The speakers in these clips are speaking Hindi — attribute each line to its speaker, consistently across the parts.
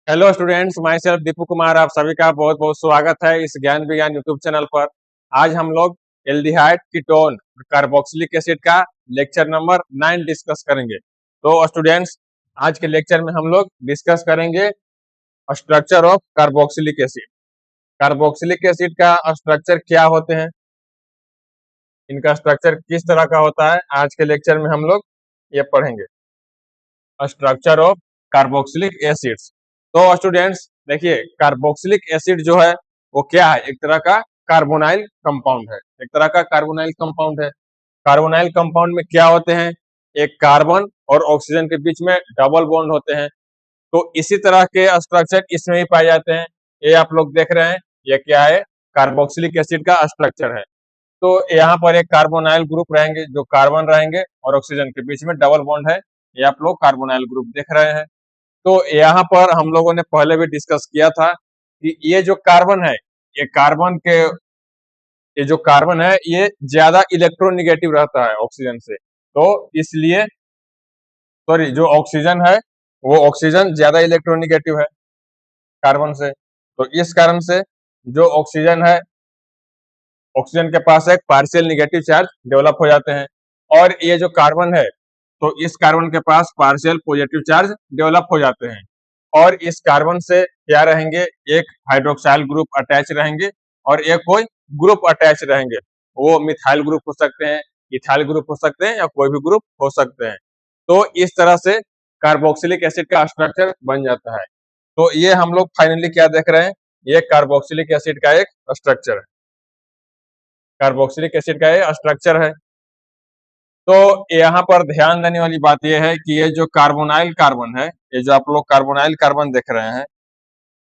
Speaker 1: Hello students, my self Deepu Kumar. आप सभी का बहुत बहुत स्वागत है इस ज्ञान विज्ञान यूट्यूब चैनल पर। आज हम लोग एल्डिहाइड कीटोन कार्बोक्सिलिक एसिड का लेक्चर नंबर 9 डिस्कस करेंगे। तो स्टूडेंट्स, आज के लेक्चर में हम लोग डिस्कस करेंगे structure of carboxylic acid. Carboxylic acid का स्ट्रक्चर क्या होते हैं, इनका स्ट्रक्चर किस तरह का होता है, आज के लेक्चर में हम लोग ये पढ़ेंगे। Structure of carboxylic acids. तो स्टूडेंट्स देखिए, कार्बोक्सिलिक एसिड जो है वो क्या है, एक तरह का कार्बोनाइल कंपाउंड है। एक तरह का कार्बोनाइल कंपाउंड है। कार्बोनाइल कंपाउंड में क्या होते हैं, एक कार्बन और ऑक्सीजन के बीच में डबल बॉन्ड होते हैं। तो इसी तरह के स्ट्रक्चर इसमें भी पाए जाते हैं। ये आप लोग देख रहे हैं, ये क्या है, कार्बोक्सिलिक एसिड का स्ट्रक्चर है। तो यहाँ पर एक कार्बोनाइल ग्रुप रहेंगे, जो कार्बन रहेंगे और ऑक्सीजन के बीच में डबल बॉन्ड है। ये आप लोग कार्बोनाइल ग्रुप देख रहे हैं। तो यहाँ पर हम लोगों ने पहले भी डिस्कस किया था कि ये जो कार्बन है, ये कार्बन के ये जो कार्बन है ये ज्यादा इलेक्ट्रोनेगेटिव रहता है ऑक्सीजन से। तो इसलिए सॉरी, जो ऑक्सीजन है वो ऑक्सीजन ज्यादा इलेक्ट्रोनेगेटिव है कार्बन से। तो इस कारण से जो ऑक्सीजन है, ऑक्सीजन के पास एक पार्शियल निगेटिव चार्ज डेवलप हो जाते हैं। और ये जो कार्बन है, तो इस कार्बन के पास पार्शियल पॉजिटिव चार्ज डेवलप हो जाते हैं। और इस कार्बन से क्या रहेंगे, एक हाइड्रोक्साइल ग्रुप अटैच रहेंगे और एक कोई ग्रुप अटैच रहेंगे। वो मिथाइल ग्रुप हो सकते हैं, इथाइल ग्रुप हो सकते हैं, या कोई भी ग्रुप हो सकते हैं। तो इस तरह से कार्बोक्सिलिक एसिड का स्ट्रक्चर बन जाता है। तो ये हम लोग फाइनली क्या देख रहे हैं, ये कार्बोक्सिलिक एसिड का एक स्ट्रक्चर है। कार्बोक्सिलिक एसिड का ये स्ट्रक्चर है। तो यहाँ पर ध्यान देने वाली बात यह है कि ये जो कार्बोनाइल कार्बन है, ये जो आप लोग कार्बोनाइल कार्बन देख रहे हैं,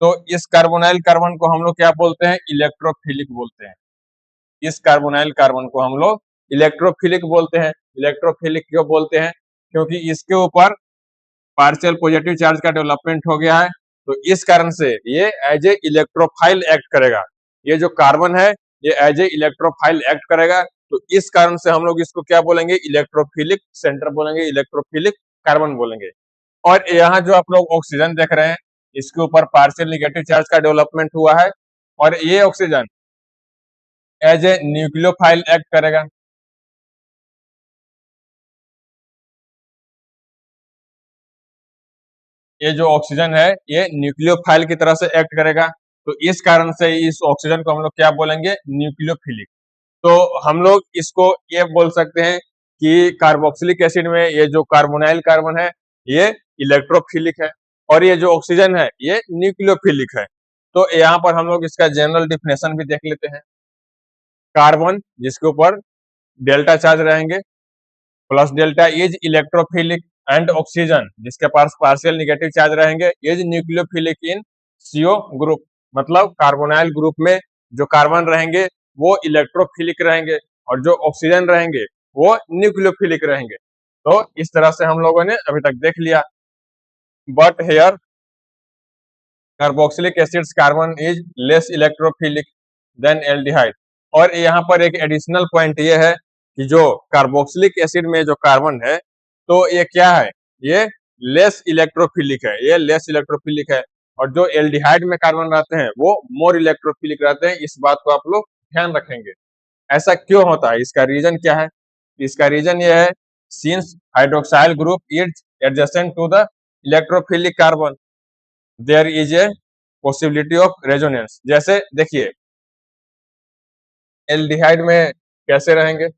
Speaker 1: तो इस कार्बोनाइल कार्बन को हम लोग क्या बोलते हैं, इलेक्ट्रोफिलिक बोलते हैं। इस कार्बोनाइल कार्बन को हम लोग इलेक्ट्रोफिलिक बोलते हैं। इलेक्ट्रोफिलिक क्यों बोलते हैं, क्योंकि इसके ऊपर पार्शियल पॉजिटिव चार्ज का डेवलपमेंट हो गया है। तो इस कारण से ये एज ए इलेक्ट्रोफाइल एक्ट करेगा। ये जो कार्बन है ये एज ए इलेक्ट्रोफाइल एक्ट करेगा। तो इस कारण से हम लोग इसको क्या बोलेंगे, इलेक्ट्रोफिलिक सेंटर बोलेंगे, इलेक्ट्रोफिलिक कार्बन बोलेंगे। और यहाँ जो आप लोग ऑक्सीजन देख रहे हैं, इसके ऊपर पार्शियल निगेटिव चार्ज का डेवलपमेंट हुआ है और ये oxygen as a nucleophile act करेगा। ये जो ऑक्सीजन है ये न्यूक्लियोफाइल की तरह से एक्ट करेगा। तो इस कारण से इस ऑक्सीजन को हम लोग क्या बोलेंगे, न्यूक्लियोफिलिक। तो हम लोग इसको ये बोल सकते हैं कि कार्बोक्सिलिक एसिड में ये जो कार्बोनाइल कार्बन है ये इलेक्ट्रोफिलिक है, और ये जो ऑक्सीजन है ये न्यूक्लियोफिलिक है। तो यहाँ पर हम लोग इसका जनरल डिफिनेशन भी देख लेते हैं। कार्बन जिसके ऊपर डेल्टा चार्ज रहेंगे plus delta is electrophilic, and oxygen जिसके पास पार्शियल निगेटिव चार्ज रहेंगे is nucleophilic in CO group. मतलब कार्बोनाइल ग्रुप में जो कार्बन रहेंगे वो इलेक्ट्रोफिलिक रहेंगे और जो ऑक्सीजन रहेंगे वो न्यूक्लियोफिलिक रहेंगे। तो इस तरह से हम लोगों ने अभी तक देख लिया। But here carboxylic acids carbon is less electrophilic than aldehyde. और यहाँ पर एक एडिशनल पॉइंट ये है कि जो कार्बोक्सिलिक एसिड में जो कार्बन है, तो ये क्या है, ये लेस इलेक्ट्रोफिलिक है, ये लेस इलेक्ट्रोफिलिक है। और जो एल्डिहाइड में कार्बन रहते हैं वो मोर इलेक्ट्रोफिलिक रहते हैं। इस बात को आप लोग ध्यान रखेंगे। ऐसा क्यों होता है, इसका रीजन क्या है, इसका रीजन ये है, since hydroxyl group is adjacent to the electrophilic carbon there is a possibility of resonance. जैसे देखिए एल्डिहाइड में कैसे रहेंगे,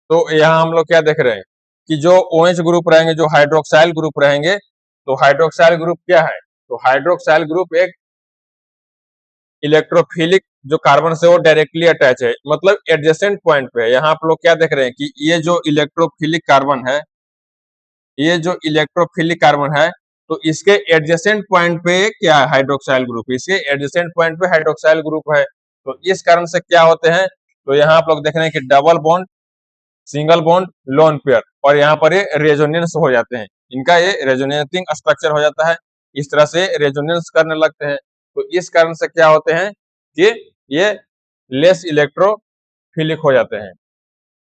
Speaker 1: तो यहाँ हम लोग क्या देख रहे हैं कि जो OH ग्रुप रहेंगे, जो हाइड्रोक्साइल ग्रुप रहेंगे, तो हाइड्रोक्साइल ग्रुप क्या है, तो हाइड्रोक्साइल ग्रुप एक इलेक्ट्रोफिलिक जो कार्बन से वो डायरेक्टली अटैच है, मतलब एडजेसेंट पॉइंट पे है। यहाँ आप लोग क्या देख रहे हैं कि ये जो इलेक्ट्रोफिलिक कार्बन है, ये जो इलेक्ट्रोफिलिक कार्बन है, तो इसके एडजेसेंट पॉइंट पे क्या है, हाइड्रोक्साइल ग्रुप, इसके एडजेसेंट पॉइंट पे हाइड्रोक्साइल ग्रुप है। तो इस कारण से क्या होते हैं, तो यहाँ आप लोग देख रहे हैं कि double bond, single bond, lone pair, और यहाँ पर ये रेजोनेंस हो जाते हैं, इनका ये रेजोनेटिंग स्ट्रक्चर हो जाता है। इस तरह से रेजोनेंस करने लगते हैं। तो इस कारण से क्या होते हैं कि ये लेस इलेक्ट्रोफिलिक हो जाते हैं।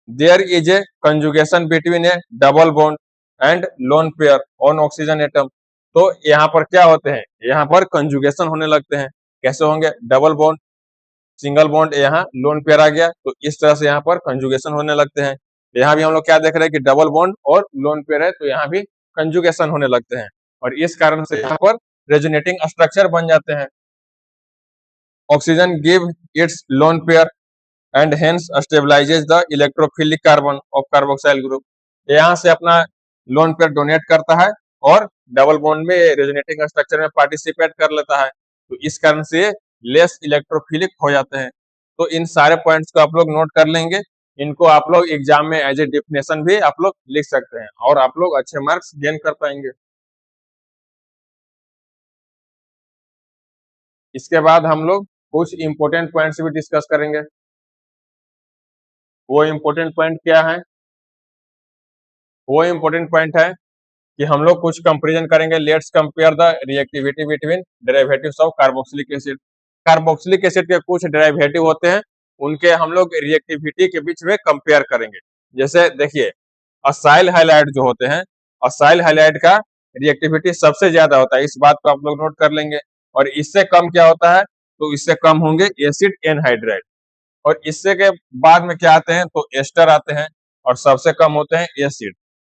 Speaker 1: There is a conjugation between a double bond and lone pair on oxygen atom. तो यहाँ पर क्या होते हैं, यहाँ पर कंजुगेशन होने लगते हैं। कैसे होंगे, डबल बॉन्ड, सिंगल बॉन्ड, यहाँ लोन पेयर आ गया, तो इस तरह से यहाँ पर कंजुगेशन होने लगते हैं। यहाँ भी हम लोग क्या देख रहे हैं कि डबल बॉन्ड और लोन पेयर है, तो यहाँ भी कंजुगेशन होने लगते हैं और इस कारण से यहाँ पर रेजोनेटिंग स्ट्रक्चर बन जाते हैं। Oxygen give its lone pair and hence stabilises the electrophilic carbon of carboxyl group. यहाँ से अपना लोन पेयर डोनेट करता है और डबल बॉन्ड में रेजोनेटिंग स्ट्रक्चर में पार्टिसिपेट कर लेता है, तो इस कारण से लेस इलेक्ट्रोफिलिक हो जाते हैं। तो इन सारे पॉइंट्स को आप लोग नोट कर लेंगे, इनको आप लोग एग्जाम में एज ए डिफिनेशन भी आप लोग लिख सकते हैं और आप लोग अच्छे मार्क्स गेन कर पाएंगे। इसके बाद हम लोग कुछ इंपॉर्टेंट पॉइंट्स भी डिस्कस करेंगे। वो इम्पोर्टेंट पॉइंट क्या है, वो इम्पोर्टेंट पॉइंट है कि हम लोग कुछ कंपैरिजन करेंगे। Let's compare the reactivity between derivatives of carboxylic acid. Carboxylic acid के कुछ डेरिवेटिव होते हैं, उनके हम लोग रिएक्टिविटी के बीच में कंपेयर करेंगे। जैसे देखिए, असाइल हाइलाइड जो होते हैं, असाइल हाइलाइड का रिएक्टिविटी सबसे ज्यादा होता है, इस बात को आप लोग नोट कर लेंगे। और इससे कम क्या होता है, तो इससे कम होंगे एसिड एनहाइड्राइड। और इससे के बाद में क्या आते हैं, तो एस्टर आते हैं और सबसे कम होते हैं एसिड।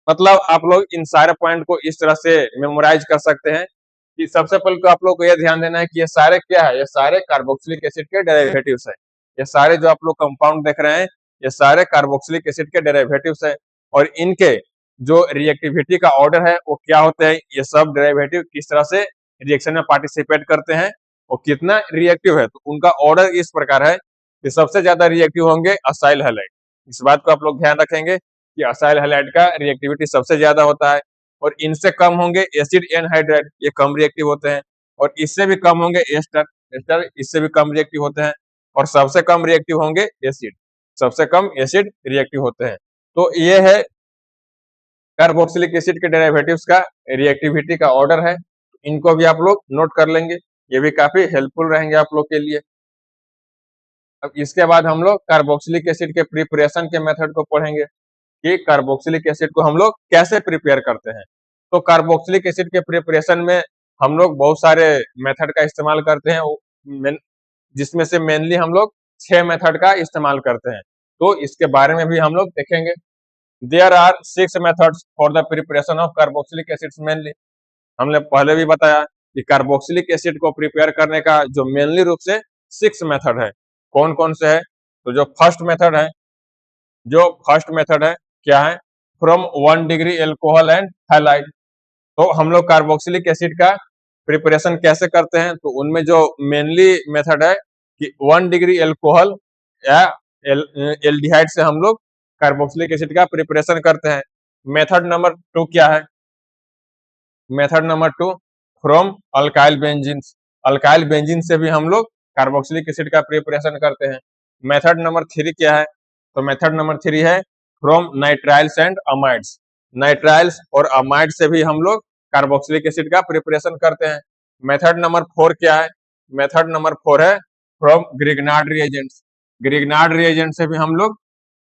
Speaker 1: मतलब आप लोग इन सारे पॉइंट को इस तरह से मेमोराइज कर सकते हैं कि सबसे पहले तो आप लोग को यह ध्यान देना है कि ये सारे क्या है, ये सारे कार्बोक्सिलिक एसिड के डेरिवेटिव्स है। ये सारे जो आप लोग कंपाउंड देख रहे हैं, ये सारे कार्बोक्सिलिक एसिड के डेरिवेटिव्स है और इनके जो रिएक्टिविटी का ऑर्डर है वो क्या होते हैं, ये सब डेरिवेटिव किस तरह से रिएक्शन में पार्टिसिपेट करते हैं और कितना रिएक्टिव है, तो उनका ऑर्डर इस प्रकार है कि सबसे ज्यादा रिएक्टिव होंगे असाइल हैलाइड। इस बात को आप लोग ध्यान रखेंगे कि असाइल हैलाइड का रिएक्टिविटी सबसे ज्यादा होता है और इनसे कम होंगे एसिड एनहाइड्राइड, ये कम रिएक्टिव होते हैं। और इससे भी कम होंगे एस्टर, एस्टर इससे भी कम रिएक्टिव होते हैं। और सबसे कम रिएक्टिव होंगे एसिड, सबसे कम एसिड रिएक्टिव होते हैं। तो ये है कार्बोक्सिलिक एसिड के डेरिवेटिव्स का रिएक्टिविटी का ऑर्डर है, इनको भी आप लोग नोट कर लेंगे, ये भी काफी हेल्पफुल रहेंगे आप लोग के लिए। अब इसके बाद हम लोग कार्बोक्सिलिक एसिड के प्रिपरेशन के मेथड को पढ़ेंगे कि कार्बोक्सिलिक एसिड को हम लोग कैसे प्रिपेयर करते हैं। तो कार्बोक्सिलिक एसिड के प्रिपरेशन में हम लोग बहुत सारे मेथड का इस्तेमाल करते हैं, जिसमें से मेनली हम लोग 6 मेथड का इस्तेमाल करते हैं, तो इसके बारे में भी हम लोग देखेंगे। There are 6 methods for the preparation of carboxylic acids mainly. हमने पहले भी बताया कि कार्बोक्सिलिक एसिड को प्रिपेयर करने का जो मेनली रूप से 6 मेथड है, कौन कौन से है, तो जो फर्स्ट मेथड है, जो फर्स्ट मेथड है क्या है, from 1 degree alcohol and halide. तो हम लोग कार्बोक्सिलिक एसिड का प्रिपरेशन कैसे करते हैं, तो उनमें जो मेनली मेथड है कि 1 डिग्री एल्कोहल या एल्डिहाइड से हम लोग कार्बोक्सिलिक एसिड का प्रिपरेशन करते हैं। मेथड नंबर 2 क्या है, method number 2 from alkyl benzene. Alkyl benzene से भी हम लोग कार्बोक्सिलिक एसिड का प्रिपरेशन करते हैं। मेथड नंबर 3 क्या है, तो मेथड नंबर 3 है from nitriles and amides. Nitriles और अमाइड से भी हम लोग कार्बोक्सिलिक एसिड का प्रिपरेशन करते हैं। मेथड नंबर 4 क्या है, मेथड नंबर 4 है from Grignard reagents. Grignard reagent से भी हम लोग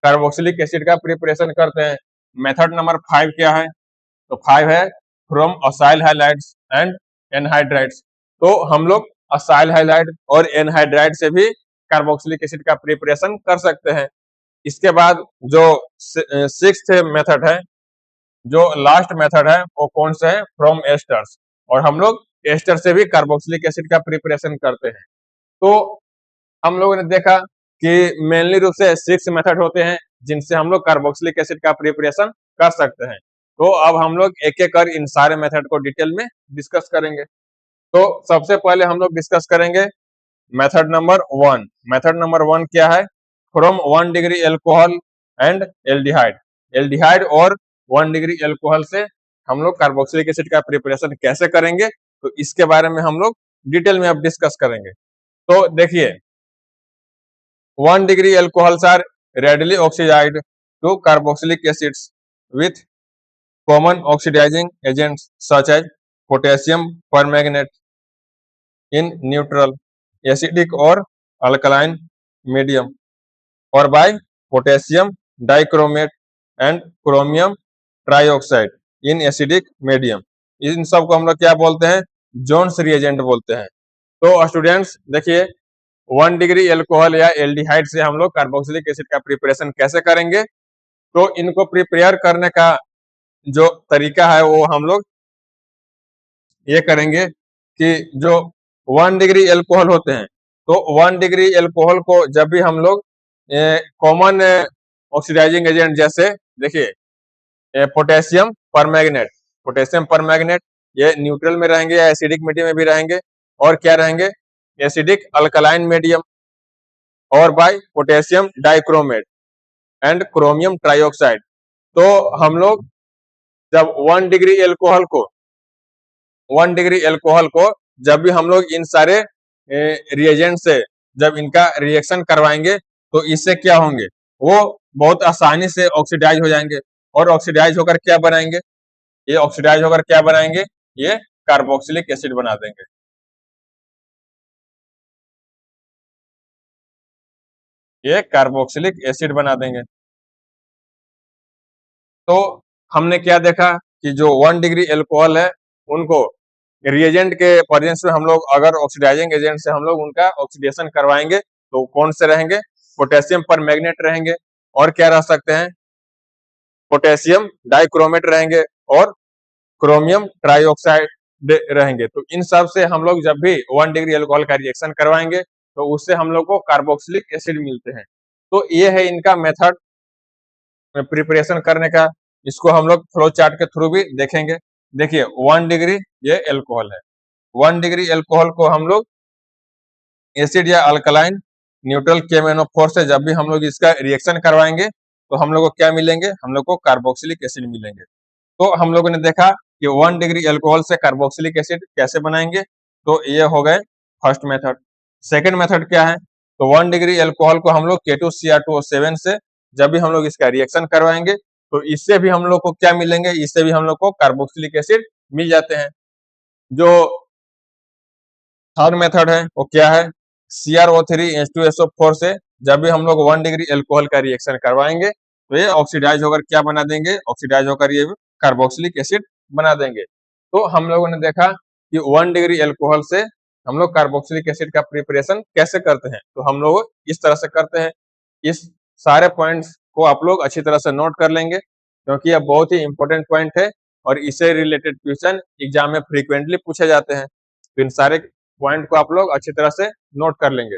Speaker 1: कार्बोक्सिलिक एसिड का प्रिपरेशन करते हैं। मेथड नंबर 5 क्या है, तो 5 है फ्रॉम असाइल हाइलाइड्स एंड एनहाइड्राइड्स। तो हम लोग असाइल हाइलाइड और एनहाइड्राइड से भी कार्बोक्सिलिक एसिड का प्रिपरेशन कर सकते हैं। इसके बाद जो 6th मेथड है, जो लास्ट मेथड है, वो कौन सा है, फ्रॉम एस्टर्स। और हम लोग एस्टर से भी कार्बोक्सिलिक एसिड का प्रिपरेशन करते हैं। तो हम लोगों ने देखा कि मेनली रूप से 6 मेथड होते हैं जिनसे हम लोग कार्बोक्सिलिक एसिड का प्रिपरेशन कर सकते हैं। तो अब हम लोग एक एक कर इन सारे मेथड को डिटेल में डिस्कस करेंगे। तो सबसे पहले हम लोग डिस्कस करेंगे मेथड नंबर 1। मेथड नंबर 1 क्या है, from 1 degree alcohol and aldehyde. Aldehyde और 1 डिग्री एल्कोहल से हम लोग कार्बोक्सिलिक एसिड का प्रिपरेशन कैसे करेंगे, तो इसके बारे में हम लोग डिटेल में अब डिस्कस करेंगे। तो देखिए, 1 degree alcohols are readily oxidized to carboxylic acids with common oxidizing agents such as potassium permanganate in neutral, acidic or alkaline medium, or by potassium dichromate and chromium trioxide in acidic medium. इन सब को हम लोग क्या बोलते हैं? जोन्स रिएजेंट बोलते हैं। तो स्टूडेंट्स देखिए, 1 डिग्री एल्कोहल या एल्डिहाइड से हम लोग कार्बोक्सिलिक एसिड का प्रिपरेशन कैसे करेंगे? तो इनको प्रिपेयर करने का जो तरीका है वो हम लोग ये करेंगे कि जो 1 डिग्री एल्कोहल होते हैं, तो 1 डिग्री एल्कोहल को जब भी हम लोग कॉमन ऑक्सीडाइजिंग एजेंट जैसे देखिए पोटेशियम परमैंगनेट, पोटेशियम परमैंगनेट ये न्यूट्रल में रहेंगे या एसिडिक मीडियम में भी रहेंगे, और क्या रहेंगे? एसिडिक अल्कलाइन मीडियम, और by potassium dichromate and chromium trioxide. तो हम लोग जब 1 डिग्री एल्कोहल को 1 डिग्री एल्कोहल को जब भी हम लोग इन सारे रिएजेंट से जब इनका रिएक्शन करवाएंगे, तो इससे क्या होंगे? वो बहुत आसानी से ऑक्सीडाइज हो जाएंगे, और ऑक्सीडाइज होकर क्या बनाएंगे? ये ऑक्सीडाइज होकर क्या बनाएंगे? ये कार्बोक्सिलिक एसिड बना देंगे। ये कार्बोक्सिलिक एसिड बना देंगे। तो हमने क्या देखा कि जो 1 डिग्री एल्कोहल है, उनको रिएजेंट के प्रेजेंस में हम लोग अगर ऑक्सीडाइजिंग एजेंट से हम लोग उनका ऑक्सीडेशन करवाएंगे, तो कौन से रहेंगे? पोटेशियम परमैंगनेट रहेंगे, और क्या रह सकते हैं? पोटेशियम डाइक्रोमेट रहेंगे, और क्रोमियम ट्राइऑक्साइड रहेंगे। तो इन सब से हम लोग जब भी 1 डिग्री एल्कोहल का रिएक्शन करवाएंगे, तो उससे हम लोग को कार्बोक्सिलिक एसिड मिलते हैं। तो ये है इनका मेथड प्रिपरेशन करने का। इसको हम लोग फ्लो चार्ट के थ्रू भी देखेंगे। देखिए 1 डिग्री ये एल्कोहल है, 1 डिग्री एल्कोहल को हम लोग एसिड या अल्कलाइन न्यूट्रल KMnO4 से जब भी हम लोग इसका रिएक्शन करवाएंगे, तो हम लोग को क्या मिलेंगे? हम लोग को कार्बोक्सिलिक एसिड मिलेंगे। तो हम लोगों ने देखा कि 1 डिग्री एल्कोहल से कार्बोक्सिलिक एसिड कैसे बनाएंगे, तो ये हो गए फर्स्ट मेथड। सेकेंड मेथड क्या है? तो 1 डिग्री एल्कोहल को हम लोग K2Cr2O7 से जब भी हम लोग इसका रिएक्शन करवाएंगे, तो इससे भी हम लोग को क्या मिलेंगे? इससे भी हम लोग को कार्बोक्सिलिक एसिड मिल जाते हैं। जो थर्ड मेथड है वो क्या है? CrO3H2SO4 से जब भी हम लोग 1 डिग्री एल्कोहल का रिएक्शन करवाएंगे, तो ये ऑक्सीडाइज होकर क्या बना देंगे? ऑक्सीडाइज होकर ये कार्बोक्सिलिक एसिड बना देंगे। तो हम लोगों ने देखा कि 1 डिग्री एल्कोहल से हम लोग कार्बोक्सिलिक एसिड का प्रिपरेशन कैसे करते हैं। तो हम लोग इस तरह से करते हैं। इस सारे पॉइंट्स को आप लोग अच्छी तरह से नोट कर लेंगे, क्योंकि यह बहुत ही इंपॉर्टेंट पॉइंट है, और इससे रिलेटेड क्वेश्चन एग्जाम में फ्रीक्वेंटली पूछे जाते हैं। तो इन सारे पॉइंट को आप लोग अच्छी तरह से नोट कर लेंगे।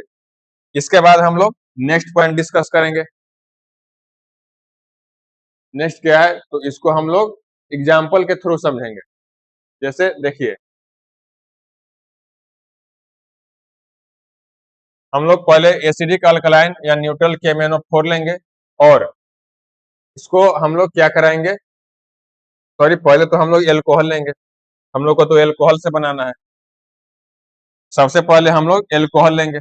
Speaker 1: इसके बाद हम लोग नेक्स्ट पॉइंट डिस्कस करेंगे। नेक्स्ट क्या है? तो इसको हम लोग एग्जाम्पल के थ्रू समझेंगे। जैसे देखिए, हम लोग पहले एसिडिक अल्कलाइन या न्यूट्रल KMnO4 लेंगे, और इसको हम लोग क्या कराएंगे? सॉरी, पहले तो हम लोग एल्कोहल लेंगे। हम लोग को तो एल्कोहल से बनाना है। सबसे पहले हम लोग एल्कोहल लेंगे,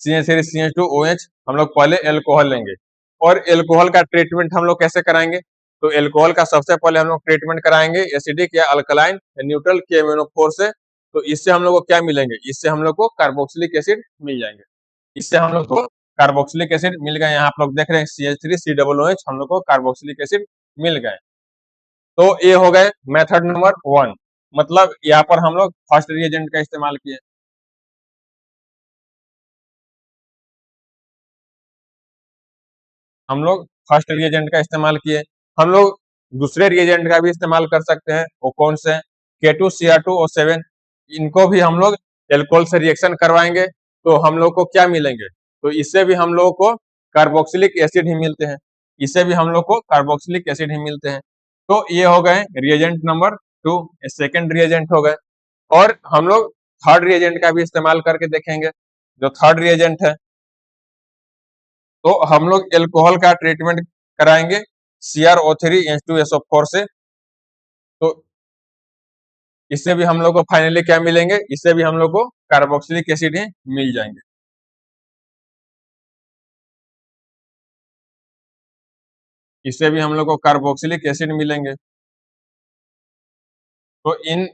Speaker 1: CH3CH2OH। हम लोग पहले एल्कोहल लेंगे, और एल्कोहल का ट्रीटमेंट हम लोग कैसे कराएंगे? तो एल्कोहल का सबसे पहले हम लोग ट्रीटमेंट कराएंगे एसिडिक या अल्कलाइन या न्यूट्रल KMnO4 से। तो इससे हम लोग को क्या मिलेंगे? इससे हम लोग को कार्बोक्सिलिक एसिड मिल जाएंगे। इससे हम लोग को कार्बोक्सिलिक एसिड मिल गए। यहाँ आप लोग देख रहे हैं CH3COOH, हम लोग को कार्बोक्सिलिक एसिड मिल गए। तो ये हो गए मेथड नंबर 1, मतलब यहाँ पर हम लोग फर्स्ट रिएजेंट का इस्तेमाल किए। हम लोग फर्स्ट रिएजेंट का इस्तेमाल किए। हम लोग दूसरे रिएजेंट का भी इस्तेमाल कर सकते हैं। वो कौन से? K2Cr2O7। इनको भी हम लोग एल्कोहल से रिएक्शन करवाएंगे, तो हम लोग को क्या मिलेंगे? तो इससे भी हम लोग को कार्बोक्सिलिक एसिड ही मिलते हैं। इससे भी हम लोग को कार्बोक्सिलिक एसिड ही मिलते हैं। तो ये हो गए रिएजेंट नंबर 2, सेकेंड रिएजेंट हो गए। और हम लोग थर्ड रिएजेंट का भी इस्तेमाल करके देखेंगे। जो थर्ड रिएजेंट है, तो हम लोग एल्कोहल का ट्रीटमेंट कराएंगे CrO3H2SO4 से। तो इससे भी हम लोग को फाइनली क्या मिलेंगे? इससे भी हम लोग को कार्बोक्सिलिक एसिड ही मिल जाएंगे। इससे भी हम लोग को कार्बोक्सिलिक एसिड मिलेंगे। तो इन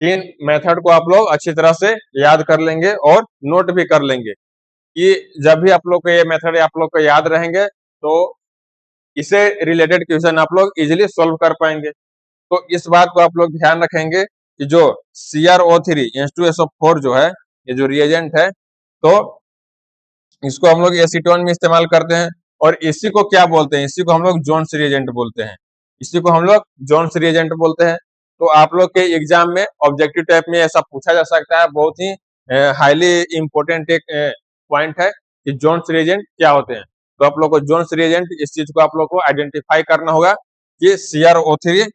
Speaker 1: तीन मेथड को आप लोग अच्छी तरह से याद कर लेंगे और नोट भी कर लेंगे, कि जब भी आप लोग को ये मेथड आप लोग को याद रहेंगे, तो इसे रिलेटेड क्वेश्चन आप लोग इजिली सोल्व कर पाएंगे। तो इस बात को आप लोग ध्यान रखेंगे कि जो CrO3 H2SO4 जो है, ये जो रिएजेंट है, तो इसको हम लोग एसीटोन में इस्तेमाल करते हैं। और इसी को क्या बोलते हैं, इसी को हम लोग जोन्स रिएजेंट बोलते हैं, इसी को हम लोग जोन्स रिएजेंट बोलते हैं। तो आप लोग के एग्जाम में ऑब्जेक्टिव टाइप में ऐसा पूछा जा सकता है, बहुत ही हाईली इंपॉर्टेंट एक पॉइंट है कि जोन्स रिएजेंट क्या होते हैं। तो आप लोग को जोन्स रिएजेंट, इस चीज को आप लोग को आइडेंटिफाई करना होगा कि CrO3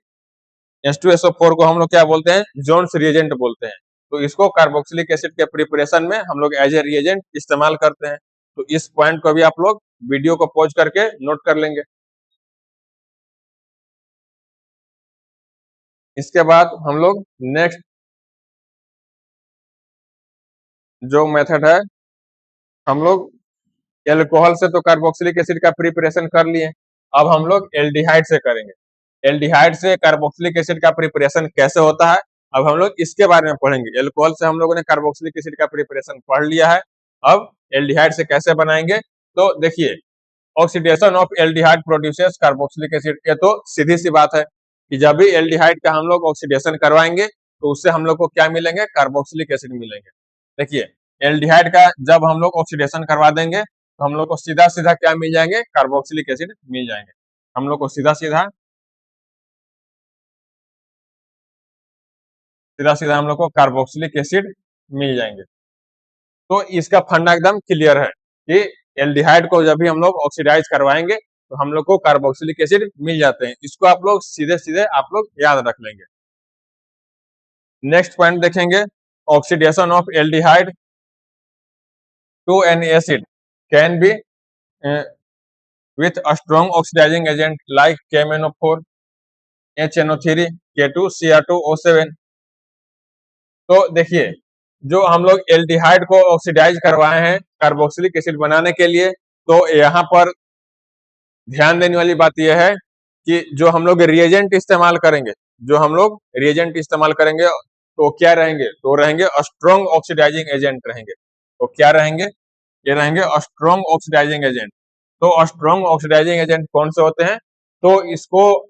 Speaker 1: H2SO4 को हम लोग क्या बोलते हैं, जोन्स रिएजेंट बोलते हैं। तो इसको कार्बोक्सिलिक एसिड के प्रिपरेशन में हम लोग एज ए रिएजेंट इस्तेमाल करते हैं। तो इस पॉइंट को भी आप लोग वीडियो को पॉज करके नोट कर लेंगे। इसके बाद हम लोग नेक्स्ट जो मेथड है, हम लोग एल्कोहल से तो कार्बोक्सिलिक एसिड का प्रिपरेशन कर लिए, अब हम लोग एल्डिहाइड से करेंगे। एल्डिहाइड से कार्बोक्सिलिक एसिड का प्रिपरेशन कैसे होता है, अब हम लोग इसके बारे में पढ़ेंगे। एल्कोहल से हम लोगों ने कार्बोक्सिलिक एसिड का प्रिपरेशन पढ़ लिया है, अब एल्डिहाइड से कैसे बनाएंगे। तो देखिए, oxidation of aldehyde produces carboxylic acid, ये तो सीधी सी बात है कि जब भी एल्डिहाइड का हम लोग ऑक्सीडेशन करवाएंगे तो उससे हम लोग को क्या मिलेंगे, कार्बोक्सिलिक एसिड मिलेंगे। देखिए, एल्डिहाइड का जब हम लोग ऑक्सीडेशन करवा देंगे तो हम लोग को सीधा सीधा क्या मिल जाएंगे, कार्बोक्सिलिक एसिड मिल जाएंगे। हम लोग को सीधा सीधा हम लोग को कार्बोक्सिलिक एसिड मिल जाएंगे। तो इसका फंडा एकदम क्लियर है कि एल्डिहाइड को जब भी हम लोग ऑक्सीडाइज करवाएंगे तो हम लोग को कार्बोक्सिलिक एसिड मिल जाते हैं। इसको आप लोग सीधे सीधे आप लोग याद रख लेंगे। नेक्स्ट पॉइंट देखेंगे, oxidation of aldehyde to an acid can be with a strong oxidizing agent like KMnO4, HNO3, K2, Cr2O7। तो देखिए, जो हम लोग एल्डिहाइड को ऑक्सीडाइज करवाए हैं कार्बोक्सिलिक एसिड बनाने के लिए, तो यहाँ पर ध्यान देने वाली बात यह है कि जो हम लोग रिएजेंट इस्तेमाल करेंगे, जो हम लोग रिएजेंट इस्तेमाल करेंगे तो क्या रहेंगे, तो रहेंगे स्ट्रॉन्ग ऑक्सीडाइजिंग एजेंट रहेंगे। तो क्या रहेंगे, ये रहेंगे स्ट्रॉन्ग ऑक्सीडाइजिंग एजेंट। तो स्ट्रॉन्ग ऑक्सीडाइजिंग एजेंट कौन से होते हैं, तो इसको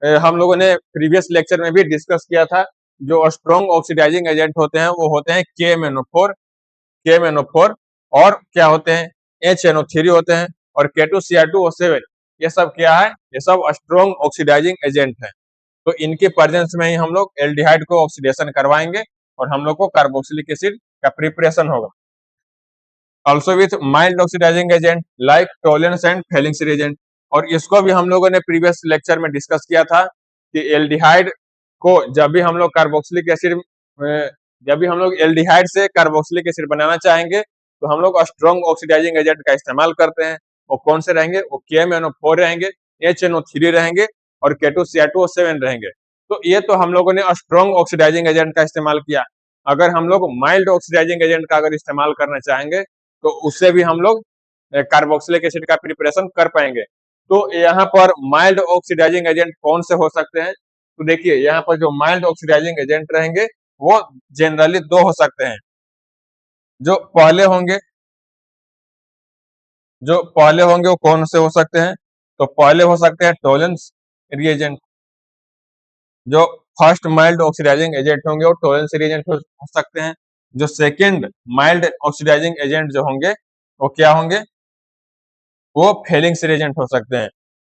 Speaker 1: हम लोगों ने प्रीवियस लेक्चर में भी डिस्कस किया था। जो स्ट्रॉन्ग ऑक्सीडाइजिंग एजेंट होते हैं वो होते हैं KMnO4 और क्या होते हैं, HNO3 होते हैं, और K2Cr2O7। ये सब क्या है, ये सब स्ट्रॉन्ग ऑक्सीडाइजिंग एजेंट है। तो इनके प्रेजेंस में ही हम लोग एल्डिहाइड को ऑक्सीडेशन करवाएंगे और हम लोग को कार्बोक्सिलिक एसिड का प्रिपरेशन होगा। Also with mild oxidising agent like Tollens and Fehling's reagent. और इसको भी हम लोगों ने प्रीवियस लेक्चर में डिस्कस किया था कि एल्डिहाइड को जब भी हम लोग कार्बोक्सिलिक एसिड, जब भी हम लोग एल्डिहाइड से कार्बोक्सिलिक एसिड बनाना चाहेंगे तो हम लोग स्ट्रॉन्ग ऑक्सीडाइजिंग एजेंट का इस्तेमाल करते हैं। वो कौन से रहेंगे, वो KMnO4 रहेंगे, HNO3 रहेंगे और K2Cr2O7 रहेंगे। तो ये तो हम लोगों ने स्ट्रॉन्ग ऑक्सीडाइजिंग एजेंट का इस्तेमाल किया। अगर हम लोग माइल्ड ऑक्सीडाइजिंग एजेंट का अगर इस्तेमाल करना चाहेंगे तो उससे भी हम लोग कार्बोक्सिलिक एसिड का प्रिपरेशन कर पाएंगे। तो यहाँ पर माइल्ड ऑक्सीडाइजिंग एजेंट कौन से हो सकते हैं, तो देखिए यहाँ पर जो माइल्ड ऑक्सीडाइजिंग एजेंट रहेंगे वो जनरली दो हो सकते हैं। जो पहले होंगे वो कौन से हो सकते हैं, तो पहले हो सकते हैं टोलेंस रिएजेंट। जो फर्स्ट माइल्ड ऑक्सीडाइजिंग एजेंट होंगे वो टोलेंस रिएजेंट हो सकते हैं। जो सेकंड माइल्ड ऑक्सीडाइजिंग एजेंट जो होंगे वो क्या होंगे, वो फेलिंग्स रिएजेंट हो सकते हैं।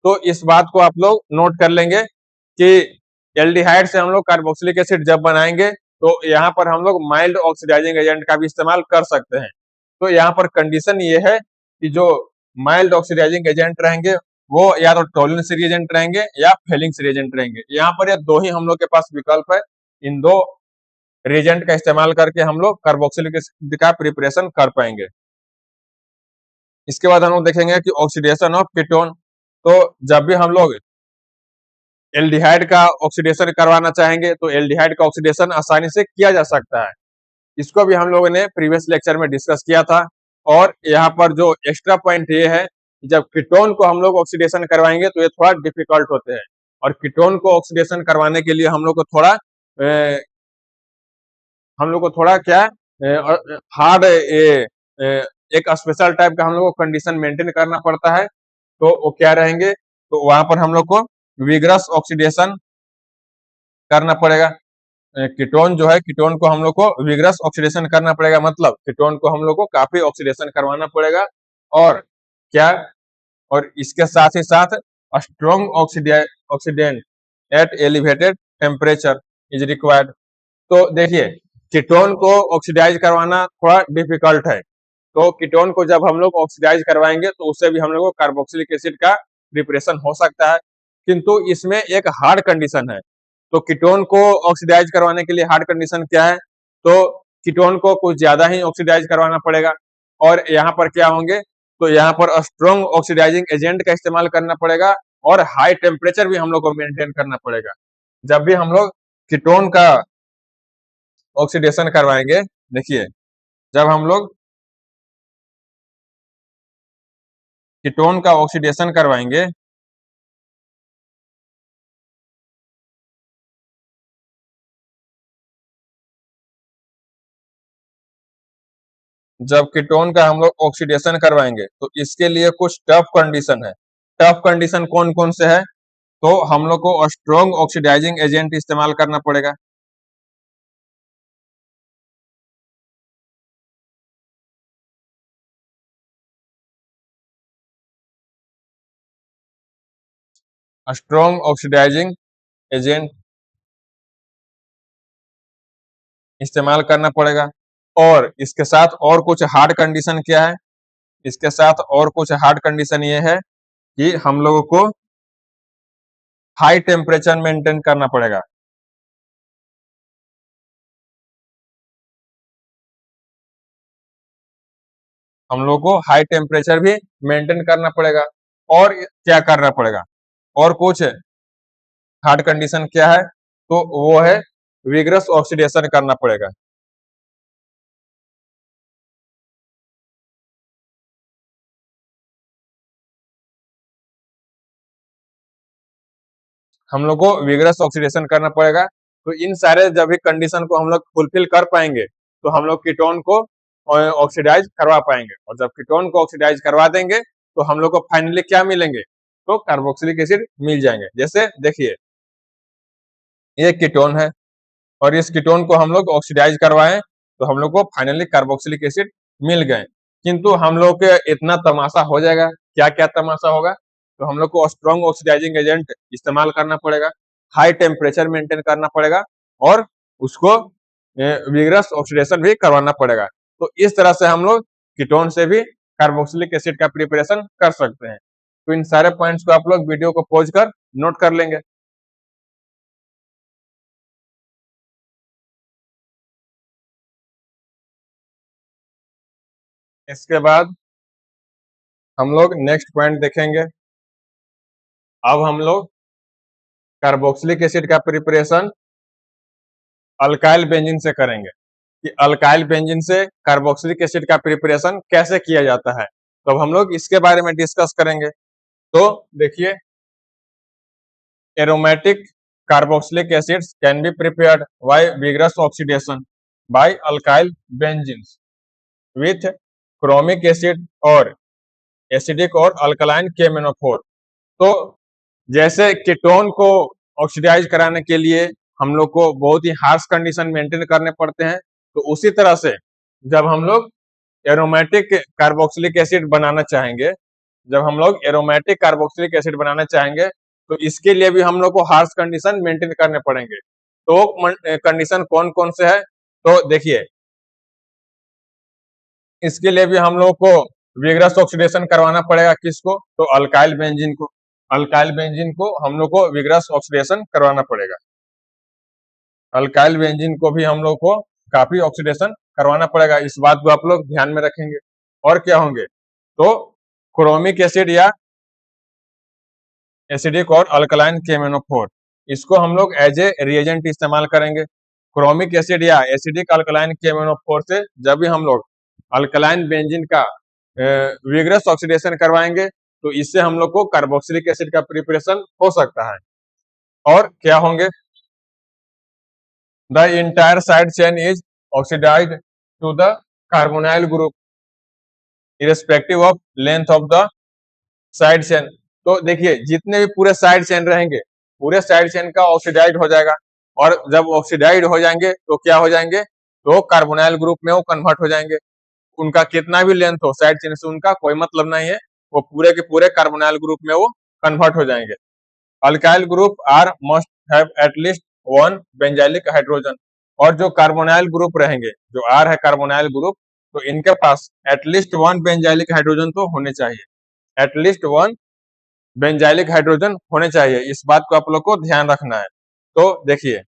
Speaker 1: तो इस बात को आप लोग नोट कर लेंगे कि एल्डिहाइड से हम लोग कार्बोक्सिलिक एसिड जब बनाएंगे तो यहाँ पर हम लोग माइल्ड ऑक्सीडाइजिंग एजेंट का भी इस्तेमाल कर सकते हैं। तो यहाँ पर कंडीशन ये है कि जो माइल्ड ऑक्सीडाइजिंग एजेंट रहेंगे वो या तो टोलेंस रिएजेंट रहेंगे या फेलिंग्स रिएजेंट रहेंगे। यहाँ पर ये दो ही हम लोग के पास विकल्प है, इन दो रिएजेंट का इस्तेमाल करके हम लोग कार्बोक्सिलिक एसिड का प्रिपरेशन कर पाएंगे। इसके बाद हम लोग देखेंगे कि ऑक्सीडेशन ऑफ कीटोन। तो जब भी हम लोग एल्डिहाइड का ऑक्सीडेशन करवाना चाहेंगे तो एल्डिहाइड का ऑक्सीडेशन आसानी से किया जा सकता है। इसको भी हम लोगों ने प्रीवियस लेक्चर में डिस्कस किया था। और यहाँ पर जो एक्स्ट्रा पॉइंट ये है, जब कीटोन को हम लोग ऑक्सीडेशन करवाएंगे तो ये थोड़ा डिफिकल्ट होते हैं। और कीटोन को ऑक्सीडेशन करवाने के लिए हम लोग को थोड़ा क्या हार्ड एक स्पेशल टाइप का हम लोग को कंडीशन मेंटेन करना पड़ता है। तो वो क्या रहेंगे, तो वहां पर हम लोग को विग्रस ऑक्सीडेशन करना पड़ेगा। कीटोन जो है, कीटोन को हम लोग को विग्रस ऑक्सीडेशन करना पड़ेगा, मतलब कीटोन को हम लोग को काफी ऑक्सीडेशन करवाना पड़ेगा। और क्या, और इसके साथ ही साथ strong oxidant at elevated temperature is required. तो देखिए, कीटोन को ऑक्सीडाइज करवाना थोड़ा डिफिकल्ट है, तो कीटोन को जब हम लोग ऑक्सीडाइज करवाएंगे तो उससे भी हम लोग को कार्बोक्सिलिक एसिड का प्रिपरेशन हो सकता है, किंतु इसमें एक हार्ड कंडीशन है। तो कीटोन को ऑक्सीडाइज करवाने के लिए हार्ड कंडीशन क्या है, तो कीटोन को कुछ ज्यादा ही ऑक्सीडाइज करवाना पड़ेगा। और यहाँ पर क्या होंगे, तो यहाँ पर स्ट्रॉन्ग ऑक्सीडाइजिंग एजेंट का इस्तेमाल करना पड़ेगा और हाई टेम्परेचर भी हम लोग को मेंटेन करना पड़ेगा। जब भी हम लोग कीटोन का ऑक्सीडेशन करवाएंगे, देखिए, जब हम लोग कीटोन का ऑक्सीडेशन करवाएंगे जब कीटोन का हम लोग ऑक्सीडेशन करवाएंगे तो इसके लिए कुछ टफ कंडीशन है। टफ कंडीशन कौन कौन से है, तो हम लोग को स्ट्रॉन्ग ऑक्सीडाइजिंग एजेंट इस्तेमाल करना पड़ेगा। स्ट्रॉन्ग ऑक्सीडाइजिंग एजेंट इस्तेमाल करना पड़ेगा। और इसके साथ और कुछ हार्ड कंडीशन क्या है, इसके साथ और कुछ हार्ड कंडीशन ये है कि हम लोगों को हाई टेम्परेचर मेंटेन करना पड़ेगा। हम लोग को हाई टेम्परेचर भी मेंटेन करना पड़ेगा। और क्या करना पड़ेगा, और कुछ हार्ड कंडीशन क्या है, तो वो है विग्रस ऑक्सीडेशन करना पड़ेगा। हम लोग को विग्रस ऑक्सीडेशन करना पड़ेगा। तो इन सारे जब भी कंडीशन को हम लोग फुलफिल कर पाएंगे तो हम लोग कीटोन को ऑक्सीडाइज करवा पाएंगे। और जब कीटोन को ऑक्सीडाइज करवा देंगे तो हम लोग को फाइनली क्या मिलेंगे, तो कार्बोक्सिलिक एसिड मिल जाएंगे। जैसे देखिए, ये कीटोन है और इस कीटोन को हम लोग ऑक्सीडाइज करवाएं तो हम लोग को फाइनली कार्बोक्सिलिक एसिड मिल गए। किंतु हम लोग के इतना तमाशा हो जाएगा, क्या क्या तमाशा होगा, तो हम लोग को स्ट्रॉन्ग ऑक्सीडाइजिंग एजेंट इस्तेमाल करना पड़ेगा, हाई टेम्परेचर मेंटेन करना पड़ेगा और उसको विग्रस ऑक्सीडेशन भी करवाना पड़ेगा। तो इस तरह से हम लोग कीटोन से भी कार्बोक्सिलिक एसिड का प्रिपरेशन कर सकते हैं। तो इन सारे पॉइंट्स को आप लोग वीडियो को पॉज कर नोट कर लेंगे। इसके बाद हम लोग नेक्स्ट पॉइंट देखेंगे। अब हम लोग कार्बोक्सिलिक एसिड का प्रिपरेशन अल्काइल बेंजीन से करेंगे कि अल्काइल बेंजीन से कार्बोक्सिलिक एसिड का प्रिपरेशन कैसे किया जाता है, तो अब हम लोग इसके बारे में डिस्कस करेंगे। तो देखिए, aromatic carboxylic acids can be prepared by vigorous oxidation by alkyl benzenes with chromic acid और एसिडिक और अल्कलाइन KMnO4। तो जैसे कीटोन को ऑक्सीडाइज कराने के लिए हम लोग को बहुत ही हार्श कंडीशन मेंटेन करने पड़ते हैं, तो उसी तरह से जब हम लोग एरोमेटिक कार्बोक्सिलिक एसिड बनाना चाहेंगे, जब हम लोग एरोमेटिक कार्बोक्सिलिक एसिड बनाना चाहेंगे तो इसके लिए भी हम लोग को हार्श कंडीशन मेंटेन करने पड़ेंगे। तो कंडीशन कौन कौन से है, तो देखिए, इसके लिए भी हम लोग को विग्रस ऑक्सीडेशन करवाना पड़ेगा। किसको, तो अल्काइल बेंजीन को। अल्काइल बेंजीन को हम लोग को विग्रस ऑक्सीडेशन करवाना पड़ेगा। अल्काइल बेंजीन को भी हम लोग को काफी ऑक्सीडेशन करवाना पड़ेगा, इस बात को आप लोग ध्यान में रखेंगे। और क्या होंगे, तो क्रोमिक एसिड या एसिडिक और अल्कलाइन KMnO4, इसको हम लोग एज ए रिएजेंट इस्तेमाल करेंगे। क्रोमिक एसिड या एसिडिक अल्कलाइन KMnO4 से जब भी हम लोग अल्कलाइन बेंजीन का विग्रस ऑक्सीडेशन करवाएंगे तो इससे हम लोग को कार्बोक्सिलिक एसिड का प्रिपरेशन हो सकता है। और क्या होंगे, the entire side chain is oxidised to the carbonyl group irrespective of length of the side chain. तो देखिए जितने भी पूरे साइड चेन रहेंगे, पूरे साइड चेन का ऑक्सीडाइड हो जाएगा, और जब ऑक्सीडाइड हो जाएंगे तो क्या हो जाएंगे, तो कार्बोनाइल ग्रुप में वो कन्वर्ट हो जाएंगे। उनका कितना भी लेंथ हो साइड चेन से उनका कोई मतलब नहीं है, वो पूरे के पूरे कार्बोनाइल ग्रुप में वो कन्वर्ट हो जाएंगे। Alkyl group are must have at least one benzylic hydrogen, और जो कार्बोनाइल ग्रुप रहेंगे, जो आर है कार्बोनाइल ग्रुप, तो इनके पास एटलीस्ट वन बेंजाइलिक हाइड्रोजन तो होने चाहिए, एटलीस्ट वन बेंजाइलिक हाइड्रोजन होने चाहिए। इस बात को आप लोग को ध्यान रखना है। तो देखिए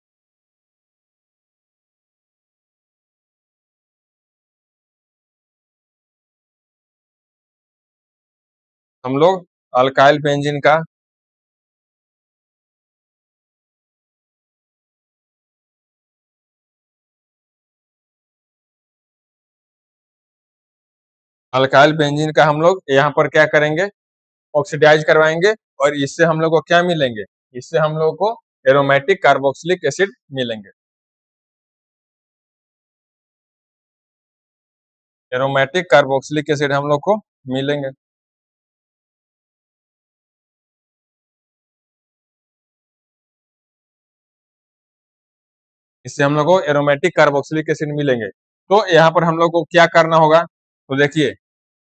Speaker 1: हम लोग अल्काइल बेंजीन का अल्काइल बेंजीन का हम लोग यहाँ पर क्या करेंगे, ऑक्सीडाइज करवाएंगे, और इससे हम लोग को क्या मिलेंगे, इससे हम लोग को एरोमेटिक कार्बोक्सिलिक एसिड मिलेंगे। एरोमेटिक कार्बोक्सिलिक एसिड हम लोग को मिलेंगे। इससे हम लोग को एरोमेटिक कार्बोक्सिलिक एसिड मिलेंगे। तो यहाँ पर हम लोग को क्या करना होगा, तो देखिए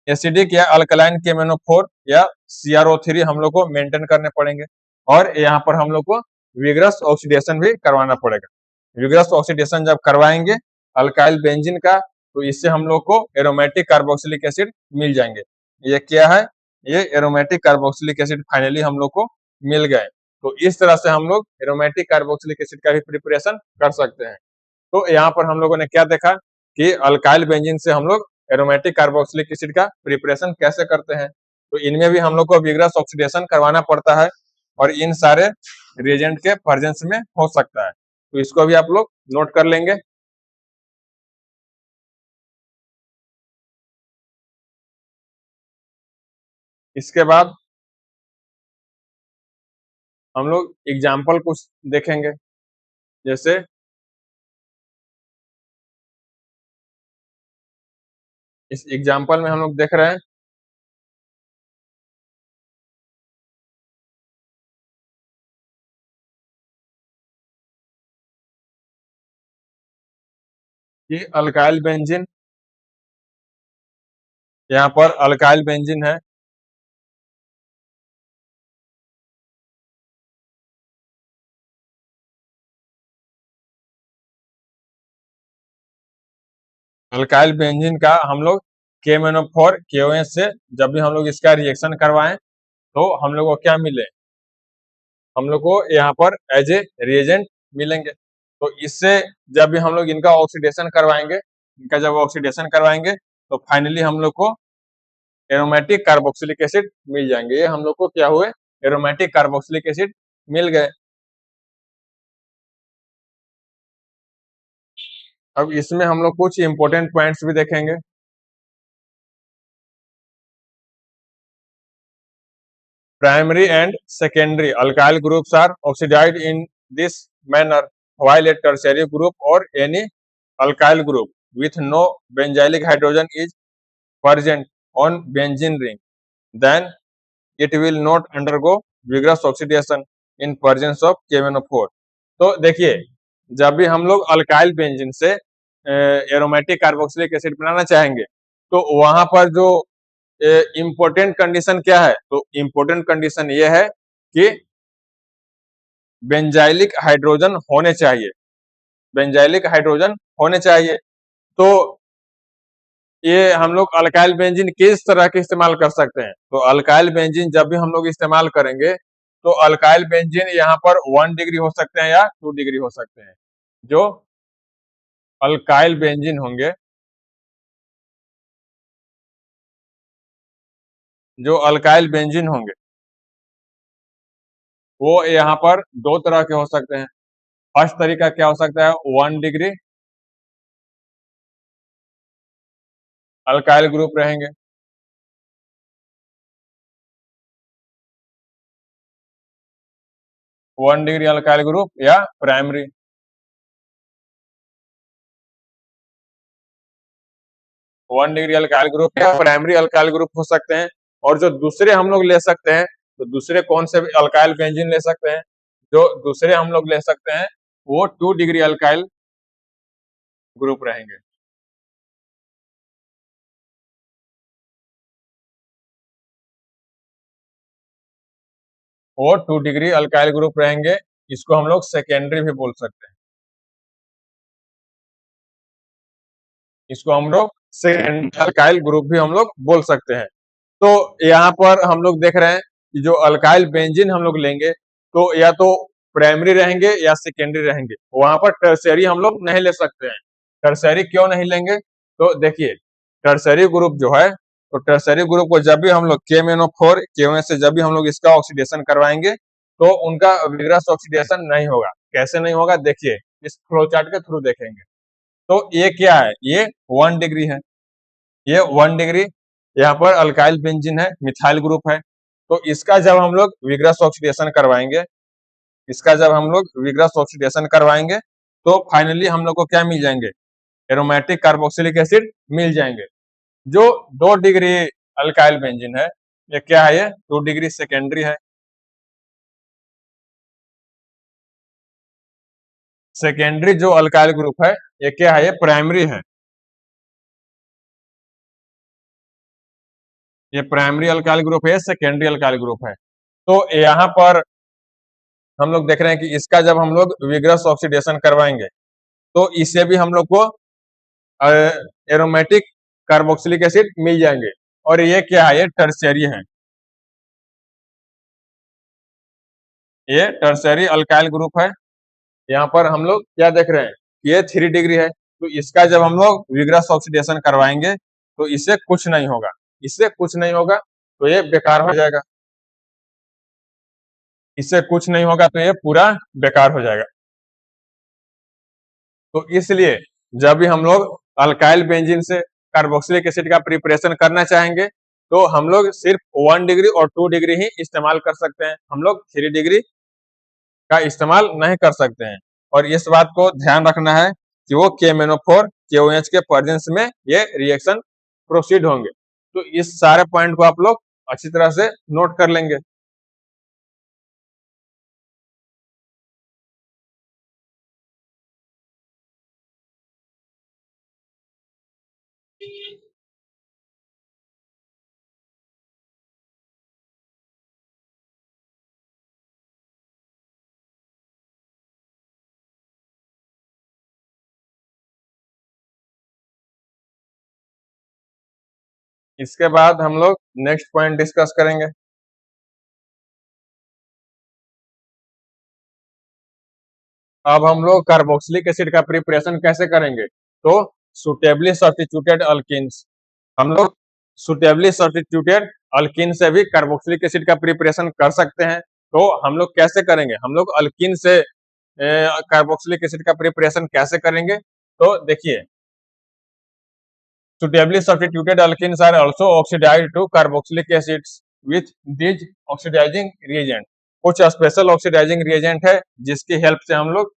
Speaker 1: एसिडिक या अल्कलाइन केमेनोफोर या CrO3 हम लोग को मेंटेन करने पड़ेंगे, और यहाँ पर हम लोग को विग्रस ऑक्सीडेशन भी करवाना पड़ेगा। विग्रस ऑक्सीडेशन जब करवाएंगे अल्काइल बेंजीन का, तो इससे हम लोग को एरोमेटिक कार्बोक्सिलिक एसिड मिल जाएंगे। ये क्या है, ये एरोमेटिक कार्बोक्सिलिक एसिड फाइनली हम लोग को मिल गए। तो इस तरह से हम लोग एरोमेटिक कार्बोक्सिलिक एसिड का भी प्रिपरेशन कर सकते हैं। तो यहाँ पर हम लोगों ने क्या देखा कि अल्काइल बेंजीन से हम लोग एरोमेटिक कार्बोक्सिलिक एसिड का प्रिपरेशन कैसे करते हैं। तो इनमें भी हम लोग को विग्रस ऑक्सीडेशन करवाना पड़ता है, और इन सारे रिएजेंट के प्रेजेंस में हो सकता है। तो इसको भी आप लोग नोट कर लेंगे। इसके बाद हम लोग एग्जाम्पल कुछ देखेंगे। जैसे इस एग्जाम्पल में हम लोग देख रहे हैं कि अल्काइल बेंजीन, यहाँ पर अल्काइल बेंजीन है, अल्काइल बेंजीन का हम लोग KMnO4 KOH से जब भी हम लोग इसका रिएक्शन करवाएं तो हम लोग को क्या मिले, हम लोग को यहाँ पर एज ए रिएजेंट मिलेंगे। तो इससे जब भी हम लोग इनका ऑक्सीडेशन करवाएंगे, इनका जब ऑक्सीडेशन करवाएंगे तो फाइनली हम लोग को एरोमेटिक कार्बोक्सिलिक एसिड मिल जाएंगे। ये हम लोग को क्या हुए, एरोमेटिक कार्बोक्सिलिक एसिड मिल गए। अब इसमें हम लोग कुछ इंपॉर्टेंट पॉइंट्स भी देखेंगे। Primary and secondary alkyl groups are oxidized in this manner, while a tertiary group or any alkyl group with no benzylic hydrogen is present on benzene ring, then it will not undergo vigorous oxidation in presence of KMnO4। तो देखिए जब भी हम लोग अल्काइल बेंजीन से एरोमेटिक कार्बोक्सिलिक एसिड बनाना चाहेंगे, तो वहां पर जो इम्पोर्टेंट कंडीशन क्या है, तो इम्पोर्टेंट कंडीशन ये है कि बेंजाइलिक हाइड्रोजन होने चाहिए, बेंजाइलिक हाइड्रोजन होने चाहिए। तो ये हम लोग अल्काइल बेंजीन किस तरह के इस्तेमाल कर सकते हैं, तो अल्काइल बेंजीन जब भी हम लोग इस्तेमाल करेंगे तो अल्काइल बेंजीन यहाँ पर 1 डिग्री हो सकते हैं या 2 डिग्री हो सकते हैं। जो अल्काइल बेंजीन होंगे, जो अल्काइल बेंजीन होंगे वो यहाँ पर दो तरह के हो सकते हैं। फर्स्ट तरीका क्या हो सकता है, 1 डिग्री अल्काइल ग्रुप रहेंगे, 1 डिग्री अल्काइल ग्रुप या प्राइमरी। 1 डिग्री अल्काइल ग्रुप या प्राइमरी अल्काइल ग्रुप हो सकते हैं। और जो दूसरे हम लोग ले सकते हैं तो दूसरे कौन से अल्काइल बेंजीन ले सकते हैं? जो दूसरे हम लोग ले सकते हैं वो 2 डिग्री अल्काइल ग्रुप रहेंगे। वो 2 डिग्री अल्काइल ग्रुप रहेंगे, इसको हम लोग सेकेंडरी भी बोल सकते हैं। इसको हम लोग सेकेंडरी अल्काइल ग्रुप भी हम लोग बोल सकते हैं। तो यहाँ पर हम लोग देख रहे हैं कि जो अल्काइल बेंजीन हम लोग लेंगे तो या तो प्राइमरी रहेंगे या सेकेंडरी रहेंगे, वहां पर टर्शियरी हम लोग नहीं ले सकते हैं। टर्शियरी क्यों नहीं लेंगे? तो देखिए, टर्शियरी ग्रुप जो है, तो टर्शियरी ग्रुप को जब भी हम लोग KMnO4 KOH से जब भी हम लोग इसका ऑक्सीडेशन करवाएंगे तो उनका विग्रस ऑक्सीडेशन नहीं होगा। कैसे नहीं होगा? देखिए, इस फ्लो चार्ट के थ्रू देखेंगे। तो ये क्या है? ये 1 डिग्री है, ये 1 डिग्री यहाँ पर अल्काइल बेंजीन है, मिथाइल ग्रुप है। तो इसका जब हम लोग विग्रस ऑक्सीडेशन करवाएंगे, इसका जब हम लोग विग्रस ऑक्सीडेशन करवाएंगे तो फाइनली हम लोग को क्या मिल जाएंगे? एरोमेटिक कार्बोक्सिलिक एसिड मिल जाएंगे। जो 2 डिग्री अल्काइल बेंजीन है, ये क्या है? ये 2 डिग्री सेकेंडरी है। सेकेंडरी जो अल्काइल ग्रुप है, ये क्या है? ये प्राइमरी है। ये प्राइमरी अल्काइल ग्रुप है, सेकेंडरी अल्काइल ग्रुप है। तो यहाँ पर हम लोग देख रहे हैं कि इसका जब हम लोग विग्रस ऑक्सीडेशन करवाएंगे तो इससे भी हम लोग को एरोमेटिक कार्बोक्सिलिक एसिड मिल जाएंगे। और ये क्या है? ये टर्शियरी है, ये टर्शियरी अल्काइल ग्रुप है। यहाँ पर हम लोग क्या देख रहे हैं? ये 3 डिग्री है, तो इसका जब हम लोग विग्रस ऑक्सीडेशन करवाएंगे तो इससे कुछ नहीं होगा, इससे कुछ नहीं होगा, तो ये बेकार हो जाएगा। इससे कुछ नहीं होगा तो ये पूरा बेकार हो जाएगा। तो इसलिए जब भी हम लोग अल्काइल बेंजीन से कार्बोक्सिलिक एसिड का प्रिपरेशन करना चाहेंगे तो हम लोग सिर्फ 1 डिग्री और 2 डिग्री ही इस्तेमाल कर सकते हैं, हम लोग 3 डिग्री का इस्तेमाल नहीं कर सकते हैं। और इस बात को ध्यान रखना है कि वो KMnO4 KOH के प्रेजेंस में ये रिएक्शन प्रोसीड होंगे। तो इस सारे पॉइंट को आप लोग अच्छी तरह से नोट कर लेंगे। इसके बाद हम लोग नेक्स्ट पॉइंट डिस्कस करेंगे। अब हम लोग कार्बोक्सिलिक एसिड का प्रिपरेशन कैसे करेंगे? तो सुटेबली सब्स्टिट्यूटेड अल्किन्स, हम लोग सुटेबली सब्स्टिट्यूटेड अल्किन से भी कार्बोक्सिलिक एसिड का प्रिपरेशन कर सकते हैं। तो हम लोग कैसे करेंगे? हम लोग अल्किन से कार्बोक्सिलिक एसिड का प्रिपरेशन कैसे करेंगे? तो देखिए, suitably substituted alkenes are also oxidized to carboxylic acids with these oxidizing reagent। कुछ स्पेशल ऑक्सीडाइजिंग रिएजेंट है जिसकी हेल्प से हम लोग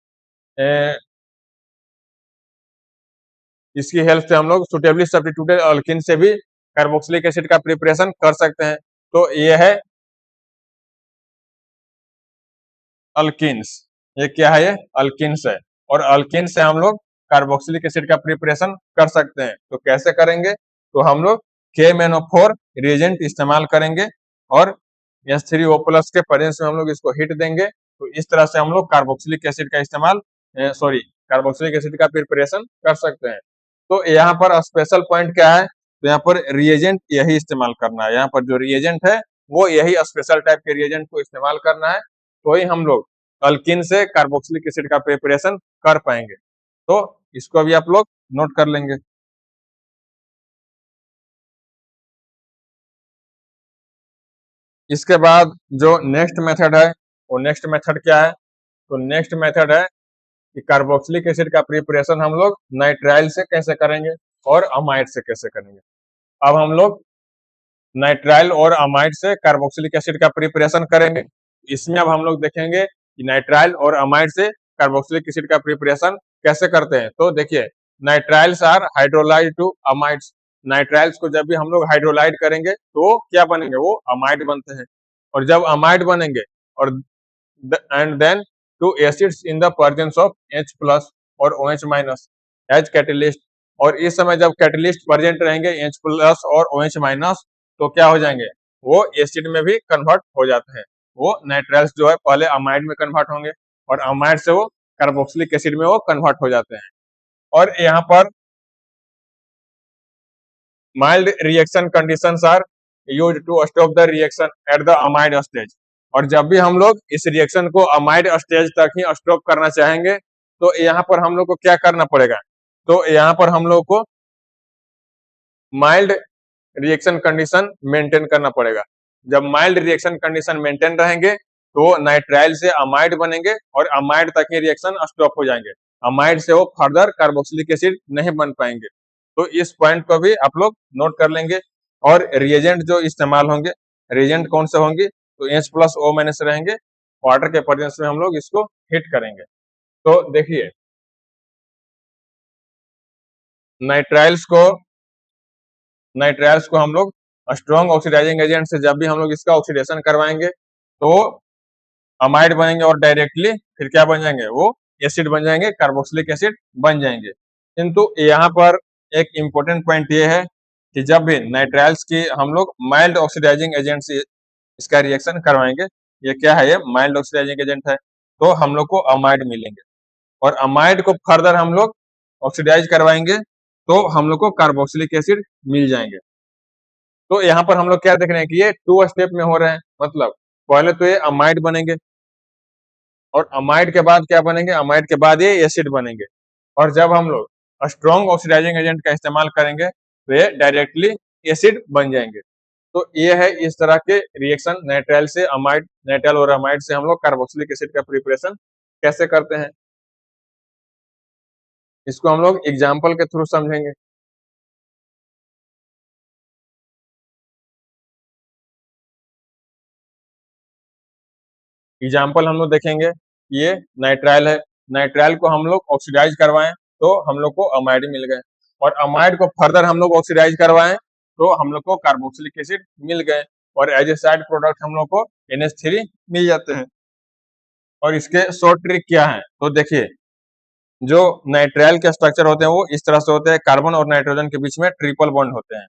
Speaker 1: इसकी हेल्प से हम लोग सुटेबली सब्स्टिट्यूटेड अल्किन से भी कार्बोक्सिलिक एसिड का प्रिपरेशन कर सकते हैं। तो ये है अल्किन्स, ये क्या है? ये अल्किन्स है। और अल्किन से हम लोग कार्बोक्सिलिक एसिड का प्रिपरेशन कर सकते हैं। तो कैसे करेंगे? तो हम लोग KMnO4 रिएजेंट इस्तेमाल करेंगे और H3O प्लस के प्रेजेंस में हम लोग इसको हिट देंगे। तो इस तरह से हम लोग कार्बोक्सिलिक एसिड का इस्तेमाल कार्बोक्सिलिक एसिड का प्रिपरेशन कर सकते हैं। तो यहाँ पर स्पेशल पॉइंट क्या है? तो यहाँ पर रिएजेंट यही इस्तेमाल करना है। यहाँ पर जो रिएजेंट है वो यही स्पेशल टाइप के रिएजेंट को इस्तेमाल करना है, तो ही हम लोग अल्किन से कार्बोक्सिलिक एसिड का प्रिपरेशन कर पाएंगे। तो इसको भी आप लोग नोट कर लेंगे। इसके बाद जो नेक्स्ट मेथड है, वो नेक्स्ट मेथड क्या है? तो नेक्स्ट मेथड है कि कार्बोक्सिलिक एसिड का प्रिपरेशन हम लोग नाइट्राइल से कैसे करेंगे और अमाइड से कैसे करेंगे। अब हम लोग नाइट्राइल और अमाइड से कार्बोक्सिलिक एसिड का प्रिपरेशन करेंगे। इसमें अब हम लोग देखेंगे कि नाइट्राइल और अमाइड से कार्बोक्सिलिक एसिड का प्रिपरेशन कैसे करते हैं। तो देखिए, nitriles are hydrolysed to amides. Nitriles को जब भी हम लोग हाइड्रोलाइड करेंगे तो क्या बनेंगे? वो अमाइड बनते हैं। और जब अमाइड बनेंगे और and then to acids in the presence of H plus और OH माइनस एज कैटलिस्ट। और इस समय जब कैटलिस्ट प्रेजेंट रहेंगे H प्लस और OH माइनस, तो क्या हो जाएंगे, वो एसिड में भी कन्वर्ट हो जाते हैं। वो नाइट्राइल्स जो है पहले अमाइड में कन्वर्ट होंगे और अमाइड से वो कार्बोक्सिलिक एसिड में वो कन्वर्ट हो जाते हैं। और यहाँ पर mild reaction conditions are used to stop the reaction at the amide stage. और जब भी हम लोग इस रिएक्शन को अमाइड स्टेज तक ही स्टॉप करना चाहेंगे, तो यहाँ पर हम लोग को क्या करना पड़ेगा, तो यहाँ पर हम लोग को माइल्ड रिएक्शन कंडीशन मेंटेन करना पड़ेगा। जब माइल्ड रिएक्शन कंडीशन मेंटेन रहेंगे तो नाइट्राइल से अमाइड बनेंगे और अमाइड तक ही रिएक्शन स्टॉप हो जाएंगे। अमाइड से वो फर्दर कार्बोक्सिलिक एसिड नहीं बन पाएंगे। तो इस पॉइंट को भी आप लोग नोट कर लेंगे। और रिएजेंट जो इस्तेमाल होंगे, रिएजेंट कौन से होंगे, तो H प्लस O माइनस रहेंगे। वाटर के प्रेजेंस में हम लोग इसको हिट करेंगे। तो देखिए नाइट्राइल्स को हम लोग स्ट्रॉन्ग ऑक्सीडाइजिंग एजेंट से जब भी हम लोग इसका ऑक्सीडेशन करवाएंगे तो अमाइड बनेंगे और डायरेक्टली फिर क्या बन जाएंगे, वो एसिड बन जाएंगे, कार्बोक्सिलिक एसिड बन जाएंगे। किंतु यहाँ पर एक इम्पोर्टेंट पॉइंट ये है कि जब भी नाइट्राइल्स की हम लोग माइल्ड ऑक्सीडाइजिंग एजेंट से इसका रिएक्शन करवाएंगे, ये क्या है, ये माइल्ड ऑक्सीडाइजिंग एजेंट है, तो हम लोग को अमाइड मिलेंगे। और अमाइड को फर्दर हम लोग ऑक्सीडाइज करवाएंगे तो हम लोग को कार्बोक्सिलिक एसिड मिल जाएंगे। तो यहाँ पर हम लोग क्या देख रहे हैं कि ये 2 स्टेप में हो रहे हैं। मतलब पहले तो ये अमाइड बनेंगे और अमाइड के बाद क्या बनेंगे, अमाइड के बाद ये एसिड बनेंगे। और जब हम लोग स्ट्रॉन्ग ऑक्सीडाइजिंग एजेंट का इस्तेमाल करेंगे तो ये डायरेक्टली एसिड बन जाएंगे। तो ये है इस तरह के रिएक्शन नाइट्राइल से अमाइड, नाइट्राइल और अमाइड से हम लोग कार्बोक्सिलिक एसिड का प्रिपरेशन कैसे करते हैं, इसको हम लोग एग्जाम्पल के थ्रू समझेंगे। एग्जाम्पल हम लोग देखेंगे, ये नाइट्राइल है, नाइट्राइल को हम लोग ऑक्सीडाइज करवाएं तो हम लोग को अमाइड मिल गए, और अमाइड को फर्दर हम लोग ऑक्सीडाइज करवाएं तो हम लोग को कार्बोक्सिलिक एसिड मिल गए, और एज ए साइड प्रोडक्ट हम लोग को NH3 मिल जाते हैं। और इसके शॉर्ट ट्रिक क्या है, तो देखिए जो नाइट्राइल के स्ट्रक्चर होते हैं वो इस तरह से होते हैं, कार्बन और नाइट्रोजन के बीच में ट्रिपल बॉन्ड होते हैं।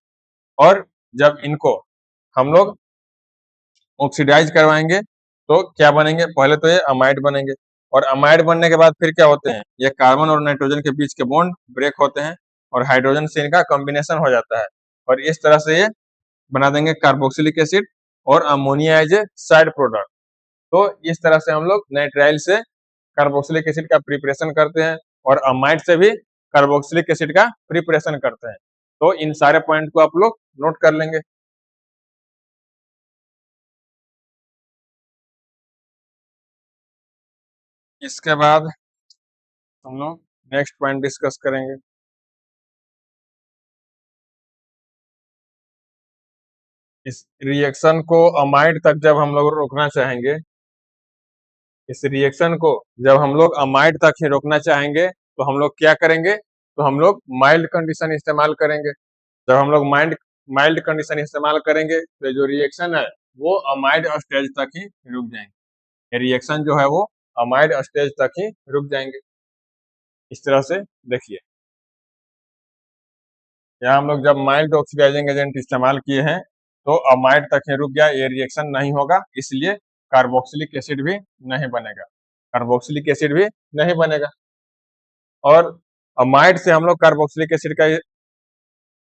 Speaker 1: और जब इनको हम लोग ऑक्सीडाइज करवाएंगे तो क्या बनेंगे, पहले तो ये अमाइड बनेंगे, और अमाइड बनने के बाद फिर क्या होते हैं, ये कार्बन और नाइट्रोजन के बीच के बॉन्ड ब्रेक होते हैं और हाइड्रोजन से इनका कॉम्बिनेशन हो जाता है, और इस तरह से ये बना देंगे कार्बोक्सिलिक एसिड और ammonia as a side product. तो इस तरह से हम लोग नाइट्राइल से कार्बोक्सिलिक एसिड का प्रिपरेशन करते हैं और अमाइड से भी कार्बोक्सिलिक एसिड का प्रिपरेशन करते हैं। तो इन सारे पॉइंट को आप लोग नोट कर लेंगे। इसके बाद हम लोग नेक्स्ट पॉइंट डिस्कस करेंगे। इस रिएक्शन को अमाइड तक जब हम लोग रोकना चाहेंगे, इस रिएक्शन को जब हम लोग अमाइड तक ही रोकना चाहेंगे तो हम लोग क्या करेंगे, तो हम लोग माइल्ड कंडीशन इस्तेमाल करेंगे। जब हम लोग माइल्ड माइल्ड कंडीशन इस्तेमाल करेंगे तो जो रिएक्शन है वो अमाइड स्टेज तक ही रुक जाएंगे, रिएक्शन जो है वो अमाइड स्टेज तक ही रुक जाएंगे। इस तरह से देखिए यहाँ हम लोग जब माइल्ड ऑक्सीडाइजिंग एजेंट इस्तेमाल किए हैं तो अमाइड तक ही रुक गया, ये रिएक्शन नहीं होगा, इसलिए कार्बोक्सिलिक एसिड भी नहीं बनेगा, कार्बोक्सिलिक एसिड भी नहीं बनेगा। और अमाइड से हम लोग कार्बोक्सिलिक एसिड का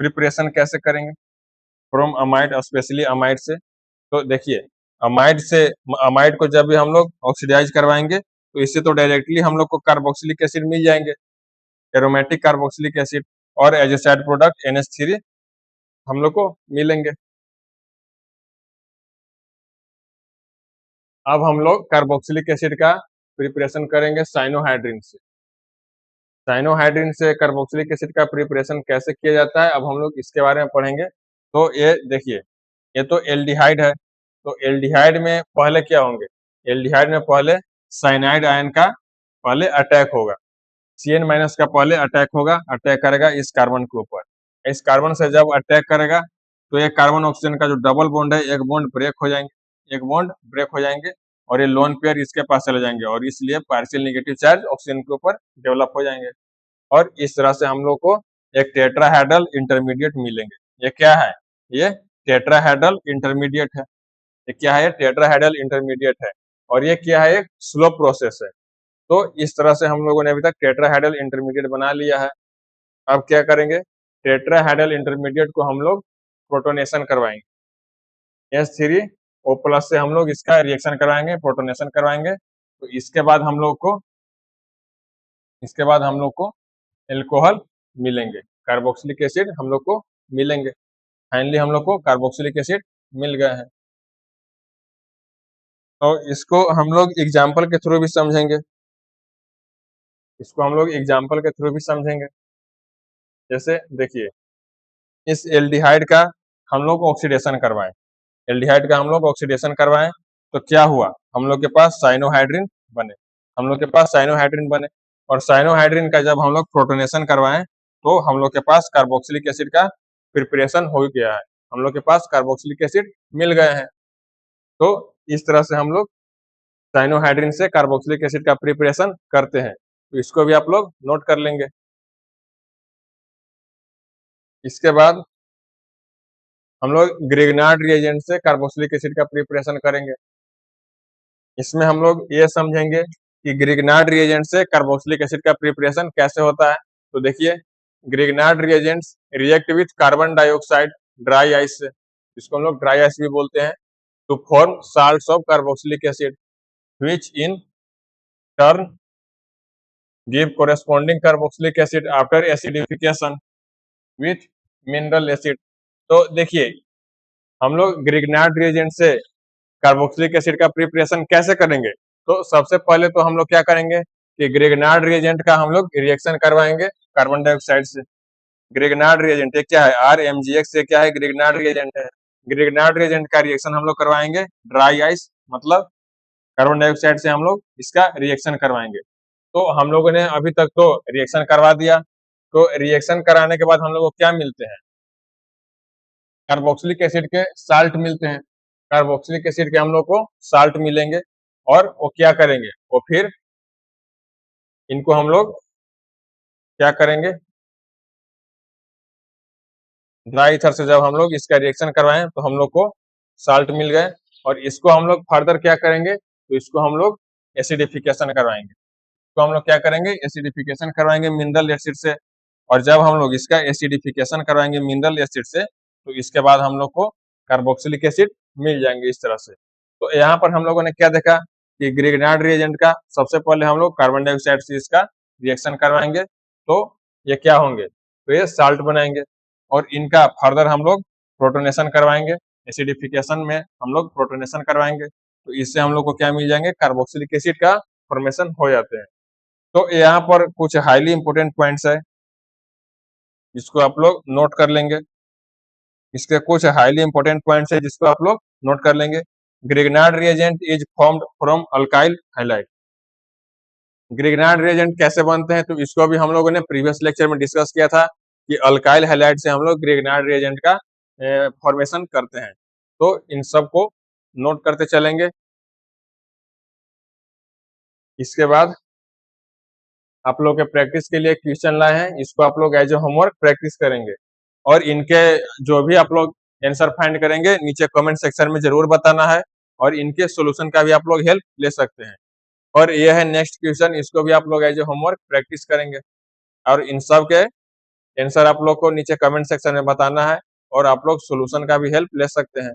Speaker 1: प्रिपरेशन कैसे करेंगे, फ्रॉम अमाइड, स्पेशली अमाइड से। तो देखिए अमाइड को जब भी हम लोग ऑक्सीडाइज करवाएंगे तो इससे तो डायरेक्टली हम लोग को कार्बोक्सिलिक एसिड मिल जाएंगे, एरोमेटिक कार्बोक्सिलिक एसिड, और as a side product NH3 हम लोग को मिलेंगे। अब हम लोग कार्बोक्सिलिक एसिड का प्रिपरेशन करेंगे साइनोहाइड्रिन से। साइनोहाइड्रिन से कार्बोक्सिलिक एसिड का प्रिपरेशन कैसे किया जाता है, अब हम लोग इसके बारे में पढ़ेंगे। तो ये देखिए, ये तो एल्डिहाइड है, तो एल्डिहाइड में पहले क्या होंगे, एल्डिहाइड में पहले साइनाइड आयन का पहले अटैक होगा, CN माइनस का पहले अटैक होगा, अटैक करेगा इस कार्बन के ऊपर। इस कार्बन से जब अटैक करेगा तो ये कार्बन ऑक्सीजन का जो डबल बॉन्ड है, एक बॉन्ड ब्रेक हो जाएंगे, एक बॉन्ड ब्रेक हो जाएंगे और ये लोन पेयर इसके पास चले जाएंगे और इसलिए पार्शियल नेगेटिव चार्ज ऑक्सीजन के ऊपर डेवलप हो जाएंगे और इस तरह से हम लोग को एक टेट्राहेड्रल इंटरमीडिएट मिलेंगे। ये क्या है? ये टेट्राहेड्रल इंटरमीडिएट है। ये क्या है? टेट्राहेड्रल इंटरमीडिएट है और ये क्या है? एक स्लो प्रोसेस है। तो इस तरह से हम लोगों ने अभी तक टेट्राहेड्रल इंटरमीडिएट बना लिया है। अब क्या करेंगे? टेट्राहेड्रल इंटरमीडिएट को हम लोग प्रोटोनेशन करवाएंगे। H3O+ से हम लोग इसका रिएक्शन करवाएंगे, प्रोटोनेशन करवाएंगे। तो इसके बाद हम लोग को एल्कोहल मिलेंगे, कार्बोक्सिलिक एसिड हम लोग को मिलेंगे। फाइनली हम लोग को कार्बोक्सिलिक एसिड मिल गए हैं। तो इसको हम लोग एग्जाम्पल के थ्रू भी समझेंगे। जैसे देखिए, इस एल्डिहाइड का हम लोग ऑक्सीडेशन करवाएं। तो क्या हुआ? हम लोग के पास साइनोहाइड्रिन बने और साइनोहाइड्रिन का जब हम लोग प्रोटोनेशन करवाएं तो हम लोग के पास कार्बोक्सिलिक एसिड का प्रिपरेशन हो गया है। हम लोग के पास कार्बोक्सिलिक एसिड मिल गए हैं। तो इस तरह से हम लोग साइनोहाइड्रिन से कार्बोक्सिलिक एसिड का प्रिपरेशन करते हैं। तो इसको भी आप लोग नोट कर लेंगे। इसके बाद हम लोग ग्रिग्नार्ड रिएजेंट से कार्बोक्सिलिक एसिड का प्रिपरेशन करेंगे। इसमें हम लोग ये समझेंगे कि ग्रिग्नार्ड रिएजेंट से कार्बोक्सिलिक एसिड का प्रिपरेशन कैसे होता है। तो देखिए, Grignard reagents react with carbon dioxide dry ice से, इसको हम लोग ड्राई आइस भी बोलते हैं, to form salts of carboxylic acid which in turn give corresponding carboxylic acid after acidification with mineral acid. तो देखिए, हम लोग ग्रिग्नार्ड रिएजेंट से कार्बोक्सिलिक एसिड का प्रिपरेशन कैसे करेंगे? तो सबसे पहले तो हम लोग क्या करेंगे कि ग्रिग्नार्ड रिएजेंट का हम लोग रिएक्शन करवाएंगे कार्बन डाइऑक्साइड से। ग्रिग्नार्ड रिएजेंट क्या है? RMgX से क्या है? ग्रिग्नार्ड रिएजेंट है। ग्रिग्नार्ड रिएजेंट का रिएक्शन हम लोग करवाएंगे ड्राई आइस, मतलब कार्बन डाइऑक्साइड से हम लोग इसका रिएक्शन करवाएंगे। तो हम लोगों ने अभी तक तो रिएक्शन करवा दिया। तो रिएक्शन कराने के बाद हम लोग को क्या मिलते हैं? कार्बोक्सिलिक एसिड के साल्ट मिलते हैं। कार्बोक्सिलिक एसिड के हम लोग को साल्ट मिलेंगे और वो क्या करेंगे? वो फिर इनको हम लोग क्या करेंगे? ड्राई ईथर से जब हम लोग इसका रिएक्शन करवाएं तो हम लोग को साल्ट मिल गए और इसको हम लोग फर्दर क्या करेंगे? तो इसको हम लोग एसिडिफिकेशन करवाएंगे। तो हम लोग क्या करेंगे? एसिडिफिकेशन करवाएंगे मिनरल एसिड से और जब हम लोग इसका एसिडिफिकेशन करवाएंगे मिनरल एसिड से तो इसके बाद हम लोग को कार्बोक्सिलिक एसिड मिल जाएंगे इस तरह से। तो यहाँ पर हम लोगों ने क्या देखा कि ग्रिग्नार्ड रिएजेंट का सबसे पहले हम लोग कार्बन डाइऑक्साइड से इसका रिएक्शन करवाएंगे तो ये क्या होंगे? तो ये साल्ट बनाएंगे और इनका फर्दर हम लोग प्रोटोनेशन करवाएंगे। एसिडिफिकेशन में हम लोग प्रोटोनेशन करवाएंगे तो इससे हम लोग को क्या मिल जाएंगे? कार्बोक्सिलिक एसिड का फॉर्मेशन हो जाते हैं। तो यहाँ पर कुछ हाईली इंपोर्टेंट पॉइंट्स है जिसको आप लोग नोट कर लेंगे। इसके कुछ हाईली इंपोर्टेंट पॉइंट्स है जिसको आप लोग नोट कर लेंगे। Grignard reagent is formed from alkyl halide. Grignard reagent कैसे बनते हैं? तो इसको भी हम लोगों ने प्रीवियस लेक्चर में डिस्कस किया था कि अल्काइल हैलाइड से हम लोग ग्रिग्नार्ड रिएजेंट का फॉर्मेशन करते हैं। तो इन सब को नोट करते चलेंगे। इसके बाद आप लोग के प्रैक्टिस के लिए क्वेश्चन लाए हैं, इसको आप लोग एज ए होमवर्क प्रैक्टिस करेंगे और इनके जो भी आप लोग आंसर फाइंड करेंगे नीचे कमेंट सेक्शन में जरूर बताना है और इनके सॉल्यूशन का भी आप लोग हेल्प ले सकते हैं। और ये है नेक्स्ट क्वेश्चन, इसको भी आप लोग एज ए होमवर्क प्रैक्टिस करेंगे और इन सब के आंसर आप लोग को नीचे कमेंट सेक्शन में बताना है और आप लोग सॉल्यूशन का भी हेल्प ले सकते हैं।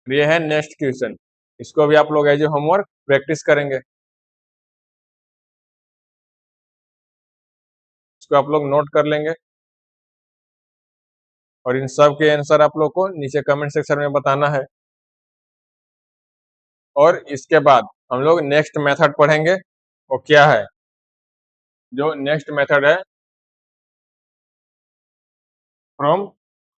Speaker 1: ये है नेक्स्ट क्वेश्चन, इसको भी आप लोग एज ए होमवर्क प्रैक्टिस करेंगे। इसको आप लोग नोट कर लेंगे और इन सब के आंसर आप लोग को नीचे कमेंट सेक्शन में बताना है। और इसके बाद हम लोग नेक्स्ट मेथड पढ़ेंगे, वो क्या है? जो नेक्स्ट मेथड है फ्रॉम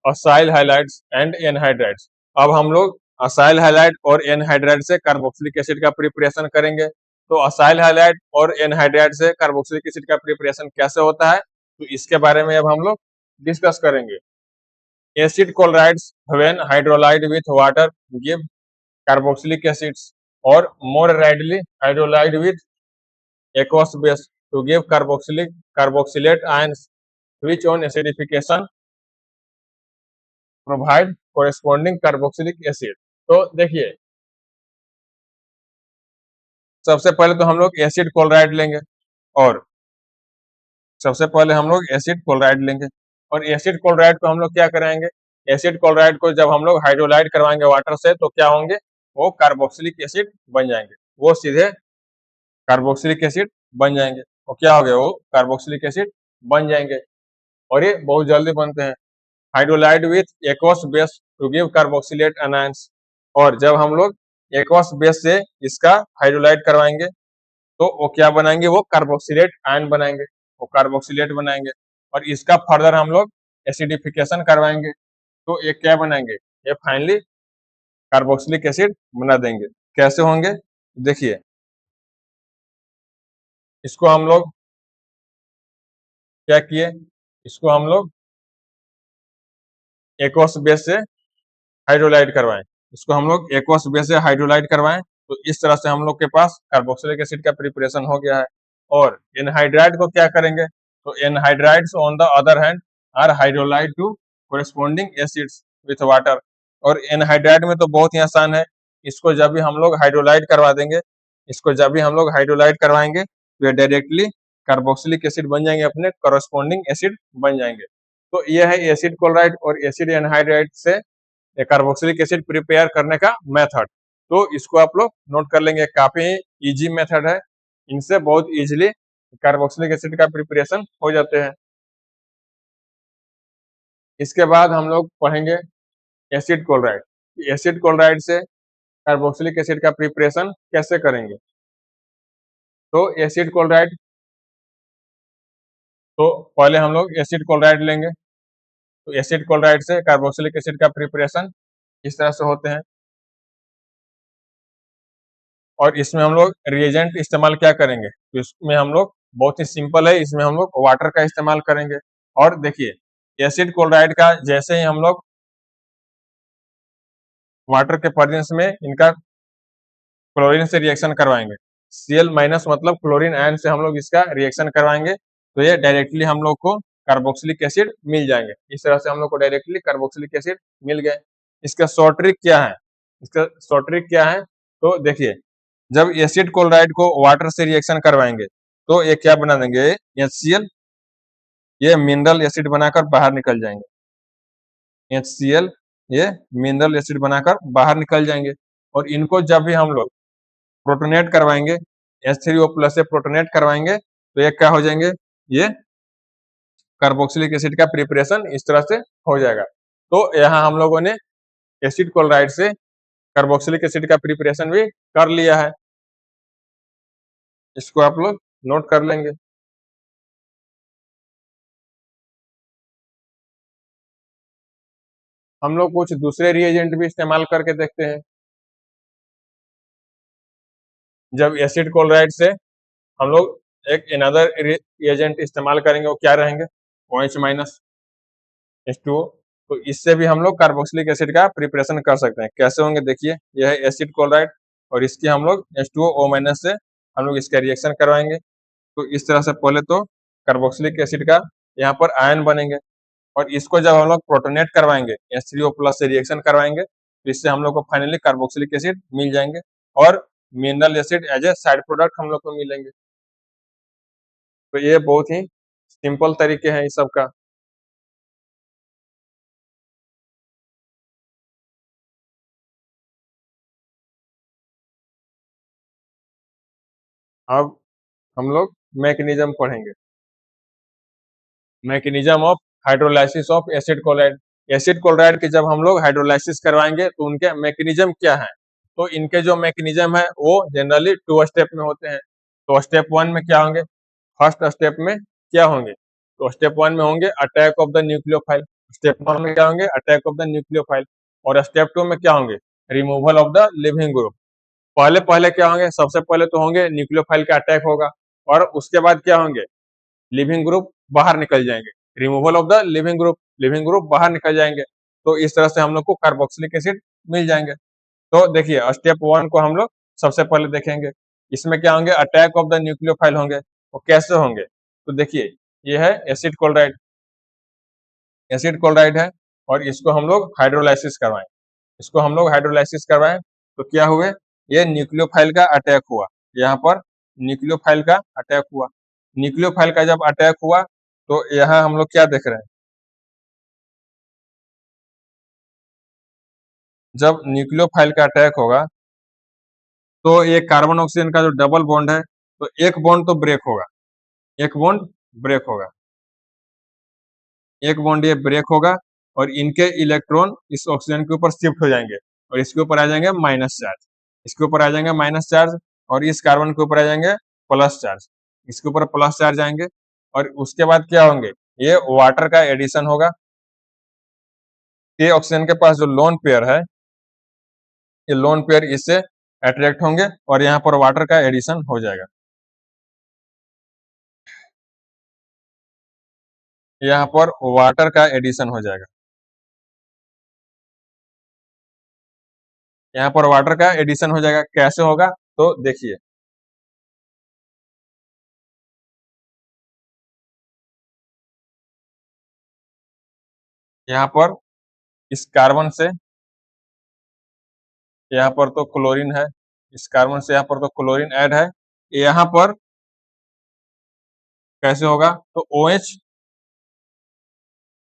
Speaker 1: असाइल हाइलाइड्स एंड एनहाइड्राइड्स। अब हम लोग असाइल हाइलाइड और एनहाइड्राइड से कार्बोक्सिलिक एसिड का प्रिपरेशन करेंगे। तो असाइल हाइलाइड और एनहाइड्राइड से कार्बोक्सिलिक एसिड का प्रिपरेशन कैसे होता है तो इसके बारे में अब हम लोग डिस्कस करेंगे। acid chlorides when hydrolyzed with water give carboxylic acids or more readily hydrolyzed with aqueous base to give carboxylate ions which on acidification provide corresponding carboxylic acid। तो देखिए सबसे पहले तो हम लोग एसिड क्लोराइड लेंगे और सबसे पहले हम लोग एसिड क्लोराइड लेंगे और एसिड क्लोराइड को हम लोग क्या कराएंगे, एसिड क्लोराइड को जब हम लोग हाइड्रोलाइड करवाएंगे वाटर से तो क्या होंगे, वो कार्बोक्सिलिक एसिड बन जाएंगे, वो सीधे कार्बोक्सिलिक एसिड बन जाएंगे। और क्या हो गया, वो कार्बोक्सिलिक एसिड बन जाएंगे और ये बहुत जल्दी बनते हैं। Hydrolysed with aqueous base to give carboxylate anions, और जब हम लोग एक्वस बेस से इसका हाइड्रोलाइड करवाएंगे तो वो क्या बनाएंगे, वो कार्बोक्सिलेट आयन बनाएंगे, वो कार्बोक्सिलेट बनाएंगे और इसका फर्दर हम लोग एसिडिफिकेशन करवाएंगे तो ये क्या बनाएंगे, ये फाइनली कार्बोक्सिलिक एसिड बना देंगे। कैसे होंगे, देखिए इसको हम लोग क्या किए, इसको हम लोग एक्वस बेस से हाइड्रोलाइड करवाएं, इसको हम लोग एक्वस बेस से हाइड्रोलाइड करवाएं तो इस तरह से हम लोग के पास कार्बोक्सिलिक एसिड का प्रिपरेशन हो गया है। और एनहाइड्राइड को क्या करेंगे, तो anhydrides on the other hand are hydrolysed to corresponding acids with water. और एनहाइड्राइड में तो बहुत ही आसान है, इसको जब भी हम लोग हाइड्रोलाइड करवा देंगे, इसको जब भी हम लोग हाइड्रोलाइड करवाएंगे तो ये डायरेक्टली कार्बोक्सिलिक एसिड बन जाएंगे, अपने कोरेस्पोंडिंग एसिड बन जाएंगे। तो यह है एसिड क्लोराइड और एसिड एनहाइड्राइड से कार्बोक्सिलिक एसिड प्रिपेयर करने का मेथड। तो इसको आप लोग नोट कर लेंगे, काफी इजी मेथड है, इनसे बहुत इजीली कार्बोक्सिलिक एसिड का प्रिपरेशन हो जाते हैं। इसके बाद हम लोग पढ़ेंगे एसिड क्लोराइड, एसिड क्लोराइड से कार्बोक्सिलिक एसिड का प्रिपरेशन कैसे करेंगे। तो एसिड क्लोराइड, तो पहले हम लोग एसिड क्लोराइड लेंगे, तो एसिड क्लोराइड से कार्बोक्सिलिक एसिड का प्रिपरेशन इस तरह से होते हैं। और इसमें हम लोग रिएजेंट इस्तेमाल क्या करेंगे, तो इसमें हम लोग बहुत ही सिंपल है, इसमें हम लोग वाटर का इस्तेमाल करेंगे। और देखिए एसिड क्लोराइड का जैसे ही हम लोग वाटर के प्रेजेंस में इनका क्लोरीन से रिएक्शन करवाएंगे, Cl माइनस मतलब क्लोरीन आयन से हम लोग इसका रिएक्शन करवाएंगे तो ये डायरेक्टली हम लोग को कार्बोक्सिलिक एसिड मिल जाएंगे। इस तरह से हम लोग को डायरेक्टली कार्बोक्सिलिक एसिड मिल गए। इसका शॉर्ट ट्रिक क्या है, इसका शॉर्ट ट्रिक क्या है, तो देखिए जब एसिड क्लोराइड को वाटर से रिएक्शन करवाएंगे तो ये क्या बना देंगे, HCl, ये मिनरल एसिड बनाकर बाहर निकल जाएंगे, HCl ये मिनरल एसिड बनाकर बाहर निकल जाएंगे। और इनको जब भी हम लोग प्रोटोनेट करवाएंगे, H3O+ से प्रोटोनेट करवाएंगे तो ये क्या हो जाएंगे, ये कार्बोक्सिलिक एसिड का प्रिपरेशन इस तरह से हो जाएगा। तो यहाँ हम लोगों ने एसिड क्लोराइड से कार्बोक्सिलिक एसिड का प्रिपरेशन भी कर लिया है, इसको आप लोग नोट कर लेंगे। हम लोग कुछ दूसरे रिएजेंट भी इस्तेमाल करके देखते हैं। जब एसिड क्लोराइड से हम लोग एक अनदर रिएजेंट इस्तेमाल करेंगे, वो क्या रहेंगे, OH- H2O। तो इससे भी हम लोग कार्बोक्सिलिक एसिड का प्रिपरेशन कर सकते हैं। कैसे होंगे, देखिए यह है एसिड क्लोराइड और इसकी हम लोग H2O- से हम लोग इसका रिएक्शन करवाएंगे तो इस तरह से पहले तो कार्बोक्सिलिक एसिड का यहाँ पर आयन बनेंगे और इसको जब हम लोग प्रोटोनेट करवाएंगे, H3O+ से रिएक्शन करवाएंगे तो इससे हम लोग को फाइनली कार्बोक्सिलिक एसिड मिल जाएंगे और mineral acid as a side product हम लोग को मिलेंगे। तो ये बहुत ही सिंपल तरीके हैं इस सब का। अब हम लोग मैकेनिज्म पढ़ेंगे, mechanism of hydrolysis of acid chloride. Acid chloride के जब हम लोग हाइड्रोलाइसिस करवाएंगे तो उनके मैकेनिज्म क्या है, तो इनके जो मैकेनिज्म है वो जनरली 2 स्टेप में होते हैं। तो स्टेप 1 में क्या होंगे, फर्स्ट स्टेप में क्या होंगे, तो स्टेप 1 में होंगे attack of the nucleophile, step 1 में क्या होंगे, अटैक ऑफ द न्यूक्लियोफाइल। और स्टेप 2 में क्या होंगे, removal of the leaving group. पहले पहले क्या होंगे, सबसे पहले तो होंगे न्यूक्लियोफाइल का अटैक होगा और उसके बाद क्या होंगे, लिविंग ग्रुप बाहर निकल जाएंगे, removal of the leaving group, leaving group बाहर निकल जाएंगे। तो इस तरह से हम लोग को कार्बोक्सिलिक एसिड मिल जाएंगे। तो देखिए स्टेप 1 को हम लोग सबसे पहले देखेंगे। इसमें क्या होंगे, अटैक ऑफ द न्यूक्लियोफाइल होंगे। वो कैसे होंगे, तो देखिए ये है एसिड क्लोराइड, एसिड क्लोराइड है, और इसको हम लोग हाइड्रोलाइसिस करवाएं। इसको हम लोग हाइड्रोलाइसिस करवाएं तो क्या हुए, ये न्यूक्लियोफाइल का अटैक हुआ। यहाँ पर न्यूक्लियोफाइल का अटैक हुआ। न्यूक्लियोफाइल का जब अटैक हुआ तो यहाँ हम लोग क्या देख रहे हैं, जब न्यूक्लियोफाइल का अटैक होगा तो ये कार्बन ऑक्सीजन का जो डबल बॉन्ड है, तो एक बॉन्ड तो ब्रेक होगा, एक बॉन्ड ब्रेक होगा, एक बॉन्ड ये ब्रेक होगा, और इनके इलेक्ट्रॉन इस ऑक्सीजन के ऊपर शिफ्ट हो जाएंगे, और इसके ऊपर आ जाएंगे माइनस चार्ज, इसके ऊपर आ जाएंगे माइनस चार्ज, और इस कार्बन के ऊपर आ जाएंगे प्लस चार्ज, इसके ऊपर प्लस चार्ज आएंगे। और उसके बाद क्या होंगे, ये वाटर का एडिशन होगा। ये ऑक्सीजन के पास जो लोन पेयर है, ये लोन पेयर इससे अट्रैक्ट होंगे, और यहाँ पर वाटर का एडिशन हो जाएगा। यहाँ पर वाटर का एडिशन हो जाएगा, यहाँ पर वाटर का एडिशन हो जाएगा। कैसे होगा, तो देखिए यहाँ पर इस कार्बन से, यहाँ पर तो क्लोरीन है, इस कार्बन से यहाँ पर तो क्लोरीन ऐड है, यहाँ पर कैसे होगा, तो OH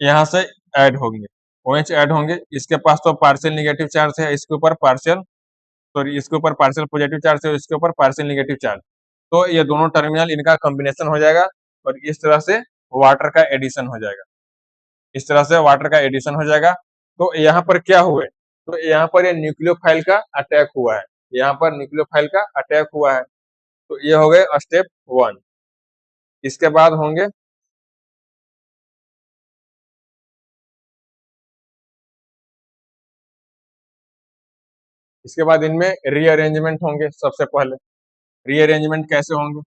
Speaker 1: यहाँ से ऐड होंगे, OH ऐड होंगे। इसके पास तो पार्शियल निगेटिव चार्ज है, इसके ऊपर पार्शियल, सॉरी इसके ऊपर पार्शियल पॉजिटिव चार्ज है, इसके ऊपर पार्शियल निगेटिव चार्ज। तो ये दोनों टर्मिनल इनका कॉम्बिनेशन हो जाएगा, और इस तरह से वाटर का एडिशन हो जाएगा, इस तरह से वाटर का एडिशन हो जाएगा। तो यहाँ पर क्या हुए, तो यहाँ पर ये न्यूक्लियोफाइल का अटैक हुआ है, यहाँ पर न्यूक्लियोफाइल का अटैक हुआ है। तो ये हो गए स्टेप 1। इसके बाद होंगे, इसके बाद इनमें रीअरेंजमेंट होंगे। सबसे पहले रीअरेंजमेंट कैसे होंगे,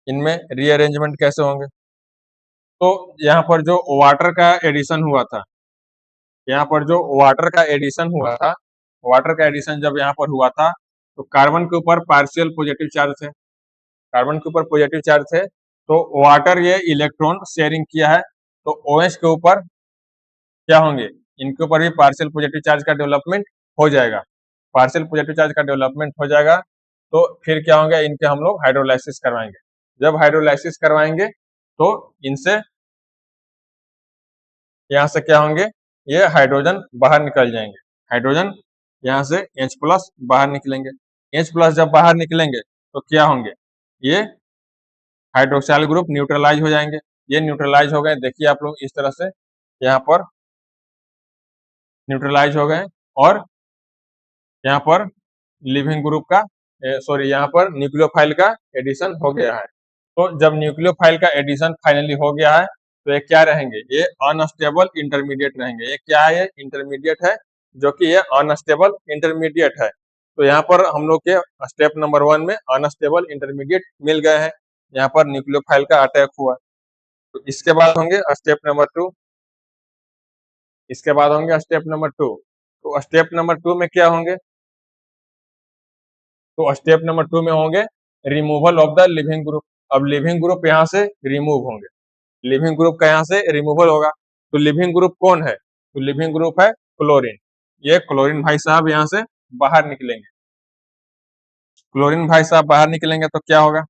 Speaker 1: इनमें रीअरेंजमेंट कैसे होंगे, तो यहाँ पर जो वाटर का एडिशन हुआ था, यहाँ पर जो वाटर का एडिशन हुआ था, वाटर का एडिशन जब यहाँ पर हुआ था, तो कार्बन के ऊपर पार्शियल पॉजिटिव चार्ज है, कार्बन के ऊपर पॉजिटिव चार्ज है, तो वाटर ये इलेक्ट्रॉन शेयरिंग किया है, तो OH के ऊपर क्या होंगे, इनके ऊपर भी पार्शियल पॉजिटिव चार्ज का डेवलपमेंट हो जाएगा, पार्शियल पॉजिटिव चार्ज का डेवलपमेंट हो जाएगा। तो फिर क्या होंगे, इनके हम लोग हाइड्रोलाइसिस करवाएंगे। जब हाइड्रोलाइसिस करवाएंगे तो इनसे यहाँ से क्या होंगे, ये हाइड्रोजन बाहर निकल जाएंगे, हाइड्रोजन यहाँ से H+ बाहर निकलेंगे। H+ जब बाहर निकलेंगे तो क्या होंगे, ये हाइड्रोक्साइल ग्रुप न्यूट्रलाइज हो जाएंगे। ये न्यूट्रलाइज हो गए, देखिए आप लोग इस तरह से यहाँ पर न्यूट्रलाइज हो गए, और यहाँ पर लिविंग ग्रुप का, सॉरी यहाँ पर न्यूक्लियोफाइल का एडिशन हो गया है। तो जब न्यूक्लियोफाइल का एडिशन फाइनली हो गया है, तो ये क्या रहेंगे, ये अनस्टेबल इंटरमीडिएट रहेंगे। ये क्या है, ये इंटरमीडिएट है, जो कि ये अनस्टेबल इंटरमीडिएट है। तो यहाँ पर हम लोग के स्टेप नंबर 1 में अनस्टेबल इंटरमीडिएट मिल गए हैं, यहाँ पर न्यूक्लियोफाइल का अटैक हुआ। तो इसके बाद होंगे स्टेप नंबर 2, इसके बाद होंगे स्टेप नंबर 2। तो स्टेप नंबर 2 में क्या होंगे, तो स्टेप नंबर 2 में होंगे removal of the leaving group. अब लिविंग ग्रुप यहाँ से रिमूव होंगे, लिविंग ग्रुप का यहाँ से रिमूवल होगा। तो लिविंग ग्रुप कौन है, तो लिविंग ग्रुप है क्लोरीन। ये क्लोरीन भाई साहब यहाँ से बाहर निकलेंगे, क्लोरीन भाई साहब बाहर निकलेंगे तो क्या होगा,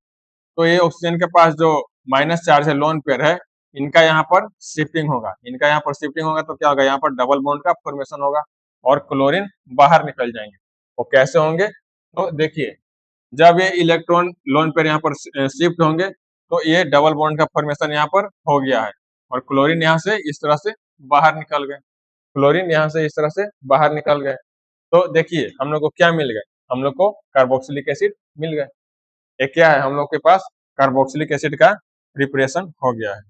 Speaker 1: तो ये ऑक्सीजन के पास जो माइनस चार्ज है, लोन पेयर है, इनका यहाँ पर शिफ्टिंग होगा, इनका यहाँ पर शिफ्टिंग होगा, तो क्या होगा, यहाँ पर डबल बॉन्ड का फॉर्मेशन होगा, और क्लोरीन बाहर निकल जाएंगे। वो कैसे होंगे, तो देखिए जब ये इलेक्ट्रॉन लोन पेयर यहाँ पर शिफ्ट होंगे, तो ये डबल बॉन्ड का फॉर्मेशन यहाँ पर हो गया है, और क्लोरीन यहाँ से इस तरह से बाहर निकल गए, क्लोरीन यहाँ से इस तरह से बाहर निकल गए। तो देखिए हम लोग को क्या मिल गए, हम लोग को कार्बोक्सिलिक एसिड मिल गए। ये क्या है, हम लोग के पास कार्बोक्सिलिक एसिड का प्रिपरेशन हो गया है।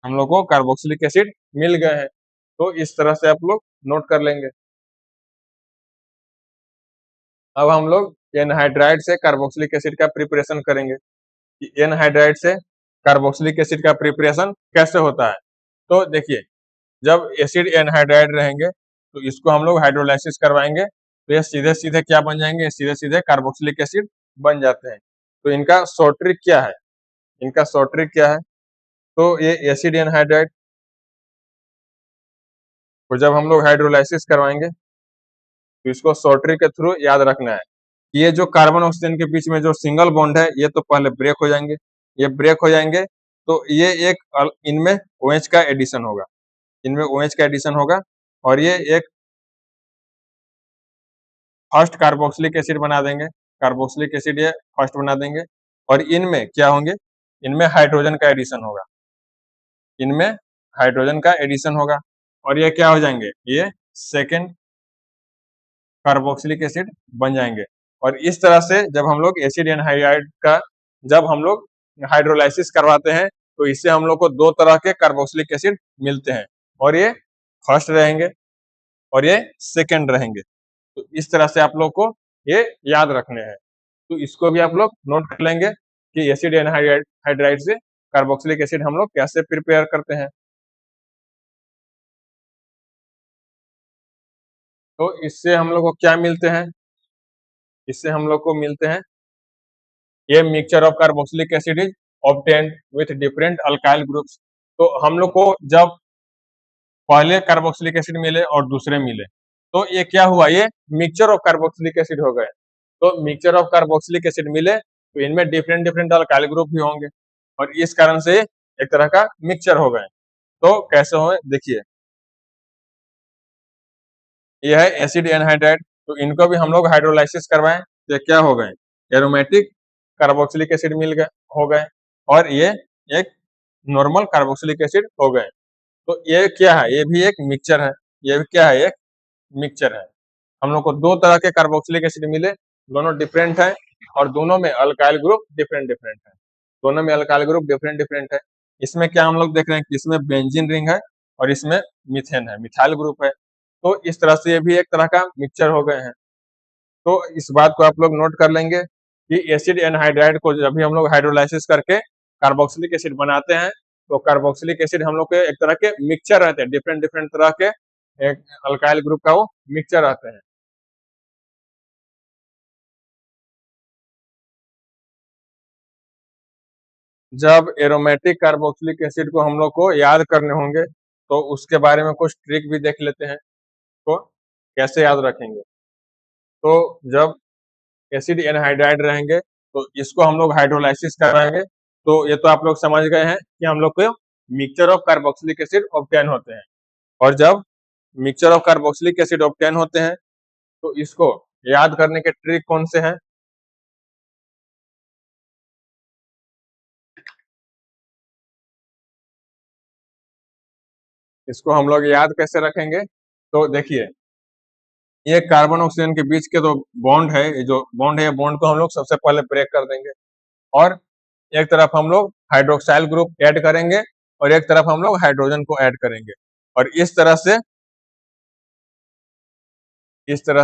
Speaker 1: हम लोग को कार्बोक्सिलिक एसिड मिल गए हैं। तो इस तरह से आप लोग नोट कर लेंगे। अब हम लोग एनहाइड्राइड से कार्बोक्सिलिक एसिड का प्रिपरेशन करेंगे कि एनहाइड्राइड से कार्बोक्सिलिक एसिड का प्रिपरेशन कैसे होता है। तो देखिए, जब एसिड एनहाइड्राइड रहेंगे तो इसको हम लोग हाइड्रोलाइसिस करवाएंगे तो ये सीधे सीधे क्या बन जाएंगे, सीधे सीधे कार्बोक्सिलिक एसिड बन जाते हैं। तो इनका शॉर्ट ट्रिक क्या है, इनका शॉर्ट ट्रिक क्या है, तो ये एसिड एनहाइड्राइड को जब हम लोग हाइड्रोलाइसिस करवाएंगे तो इसको शॉर्ट ट्रिक के थ्रू याद रखना है। ये जो कार्बन ऑक्सीजन के बीच में जो सिंगल बॉन्ड है ये तो पहले ब्रेक हो जाएंगे, ये ब्रेक हो जाएंगे तो ये एक इनमें OH का एडिशन होगा, इनमें OH का एडिशन होगा और ये एक फर्स्ट कार्बोक्सिलिक एसिड बना देंगे, कार्बोक्सिलिक एसिड ये फर्स्ट बना देंगे और इनमें क्या होंगे, इनमें हाइड्रोजन का एडिशन होगा, इनमें हाइड्रोजन का एडिशन होगा और ये क्या हो जाएंगे, ये सेकेंड कार्बोक्सिलिक एसिड बन जाएंगे। और इस तरह से जब हम लोग एसिड एनहाइड्राइड का जब हम लोग हाइड्रोलाइसिस करवाते हैं तो इससे हम लोग को दो तरह के कार्बोक्सिलिक एसिड मिलते हैं और ये फर्स्ट रहेंगे और ये सेकेंड रहेंगे। तो इस तरह से आप लोग को ये याद रखने हैं। तो इसको भी आप लोग नोट कर लेंगे कि एसिड एनहाइड्राइड से कार्बोक्सिलिक एसिड हम लोग कैसे प्रिपेयर करते हैं। तो इससे हम लोग को क्या मिलते हैं, इससे हम लोग को मिलते हैं ये mixture of carboxylic acid is obtained with different alkyl groups. तो हम लोग को जब पहले कार्बोक्सिलिक एसिड मिले और दूसरे मिले तो ये क्या हुआ, ये मिक्सचर ऑफ कार्बोक्सिलिक एसिड हो गए। तो मिक्सचर ऑफ कार्बोक्सिलिक एसिड मिले तो इनमें डिफरेंट डिफरेंट अल्काइल ग्रुप भी होंगे और इस कारण से एक तरह का मिक्सचर हो गए। तो कैसे हुए देखिए, यह है एसिड एनहाइड्राइड, तो इनको भी हम लोग हाइड्रोलाइसिस करवाएं तो क्या हो गए, एरोमेटिक कार्बोक्सिलिक एसिड मिल गए हो गए और ये एक नॉर्मल कार्बोक्सिलिक एसिड हो गए। तो ये क्या है, ये भी एक मिक्सचर है, ये भी क्या है, एक मिक्सचर है। हम लोग को दो तरह के कार्बोक्सिलिक एसिड मिले, दोनों डिफरेंट है और दोनों में अल्काइल ग्रुप डिफरेंट डिफरेंट है, दोनों में अल्काइल ग्रुप डिफरेंट डिफरेंट है। इसमें क्या हम लोग देख रहे हैं कि इसमें बेंजीन रिंग है और इसमें मीथेन है, मिथाइल ग्रुप है। तो इस तरह से ये भी एक तरह का मिक्सचर हो गए हैं। तो इस बात को आप लोग नोट कर लेंगे कि एसिड एनहाइड्राइड को जब भी हम लोग हाइड्रोलाइसिस करके कार्बोक्सिलिक एसिड बनाते हैं तो कार्बोक्सिलिक एसिड हम लोग के एक तरह के मिक्सचर रहते हैं, डिफरेंट डिफरेंट तरह के एक अल्काइल ग्रुप का वो मिक्सचर रहते हैं। जब एरोमेटिक कार्बोक्सिलिक एसिड को हम लोग को याद करने होंगे तो उसके बारे में कुछ ट्रिक भी देख लेते हैं, तो कैसे याद रखेंगे। तो जब एसिड एनहाइड्राइड रहेंगे तो इसको हम लोग हाइड्रोलाइसिस कराएंगे तो ये तो आप लोग समझ गए हैं कि हम लोग को mixture of carboxylic acid obtain होते हैं और जब mixture of carboxylic acid obtain होते हैं तो इसको याद करने के ट्रिक कौन से हैं, इसको हम लोग याद कैसे रखेंगे। तो देखिए, ये कार्बन ऑक्सीजन के बीच के जो बॉन्ड है, ये जो बॉन्ड है, ये बॉन्ड को हम लोग सबसे पहले ब्रेक कर देंगे और एक तरफ हम लोग हाइड्रोक्साइल ग्रुप ऐड करेंगे और एक तरफ हम लोग हाइड्रोजन को ऐड करेंगे और इस तरह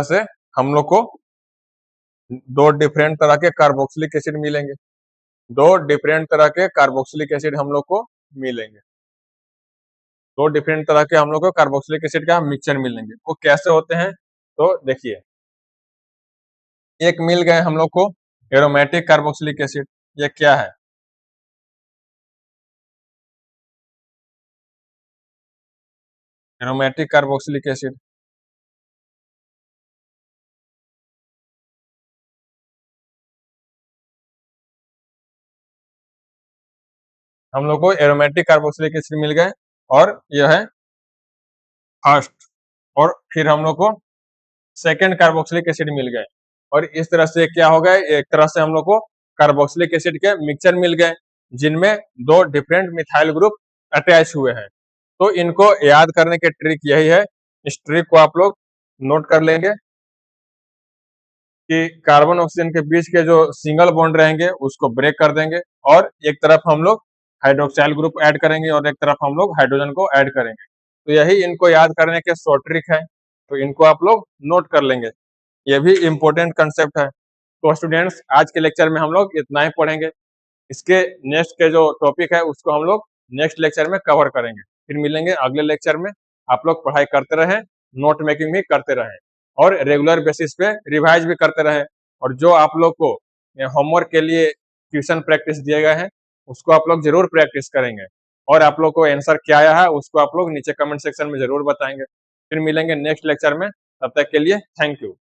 Speaker 1: से हम लोग को दो डिफरेंट तरह के कार्बोक्सिलिक एसिड मिलेंगे, दो डिफरेंट तरह के कार्बोक्सिलिक एसिड हम लोग को मिलेंगे, दो डिफरेंट तरह के हम लोग को कार्बोक्सिलिक एसिड का मिक्सचर मिलेंगे। वो कैसे होते हैं, तो देखिए, एक मिल गए हम लोग को एरोमेटिक कार्बोक्सिलिक एसिड, ये क्या है, एरोमेटिक कार्बोक्सिलिक एसिड। हम लोग को एरोमेटिक कार्बोक्सिलिक एसिड मिल गए और यह है फर्स्ट, और फिर हम लोग को सेकेंड कार्बोक्सिलिक एसिड मिल गए और इस तरह से क्या हो गए, एक तरह से हम लोग को कार्बोक्सिलिक एसिड के मिक्सचर मिल गए जिनमें दो डिफरेंट मिथाइल ग्रुप अटैच हुए हैं। तो इनको याद करने के ट्रिक यही है, इस ट्रिक को आप लोग नोट कर लेंगे कि कार्बन ऑक्सीजन के बीच के जो सिंगल बॉन्ड रहेंगे उसको ब्रेक कर देंगे और एक तरफ हम लोग हाइड्रोक्साइल ग्रुप ऐड करेंगे और एक तरफ हम लोग हाइड्रोजन को ऐड करेंगे। तो यही इनको याद करने के शॉर्ट ट्रिक है, तो इनको आप लोग नोट कर लेंगे, ये भी इम्पोर्टेंट कंसेप्ट है। तो स्टूडेंट्स आज के लेक्चर में हम लोग इतना ही पढ़ेंगे। इसके नेक्स्ट के जो टॉपिक है उसको हम लोग नेक्स्ट लेक्चर में कवर करेंगे। फिर मिलेंगे अगले लेक्चर में। आप लोग पढ़ाई करते रहें, नोट मेकिंग भी करते रहें और रेगुलर बेसिस पे रिवाइज भी करते रहें। और जो आप लोग को होमवर्क के लिए ट्यूशन प्रैक्टिस दिए गए हैं उसको आप लोग जरूर प्रैक्टिस करेंगे और आप लोग को आंसर क्या आया है उसको आप लोग नीचे कमेंट सेक्शन में जरूर बताएंगे। फिर मिलेंगे नेक्स्ट लेक्चर में, तब तक के लिए थैंक यू।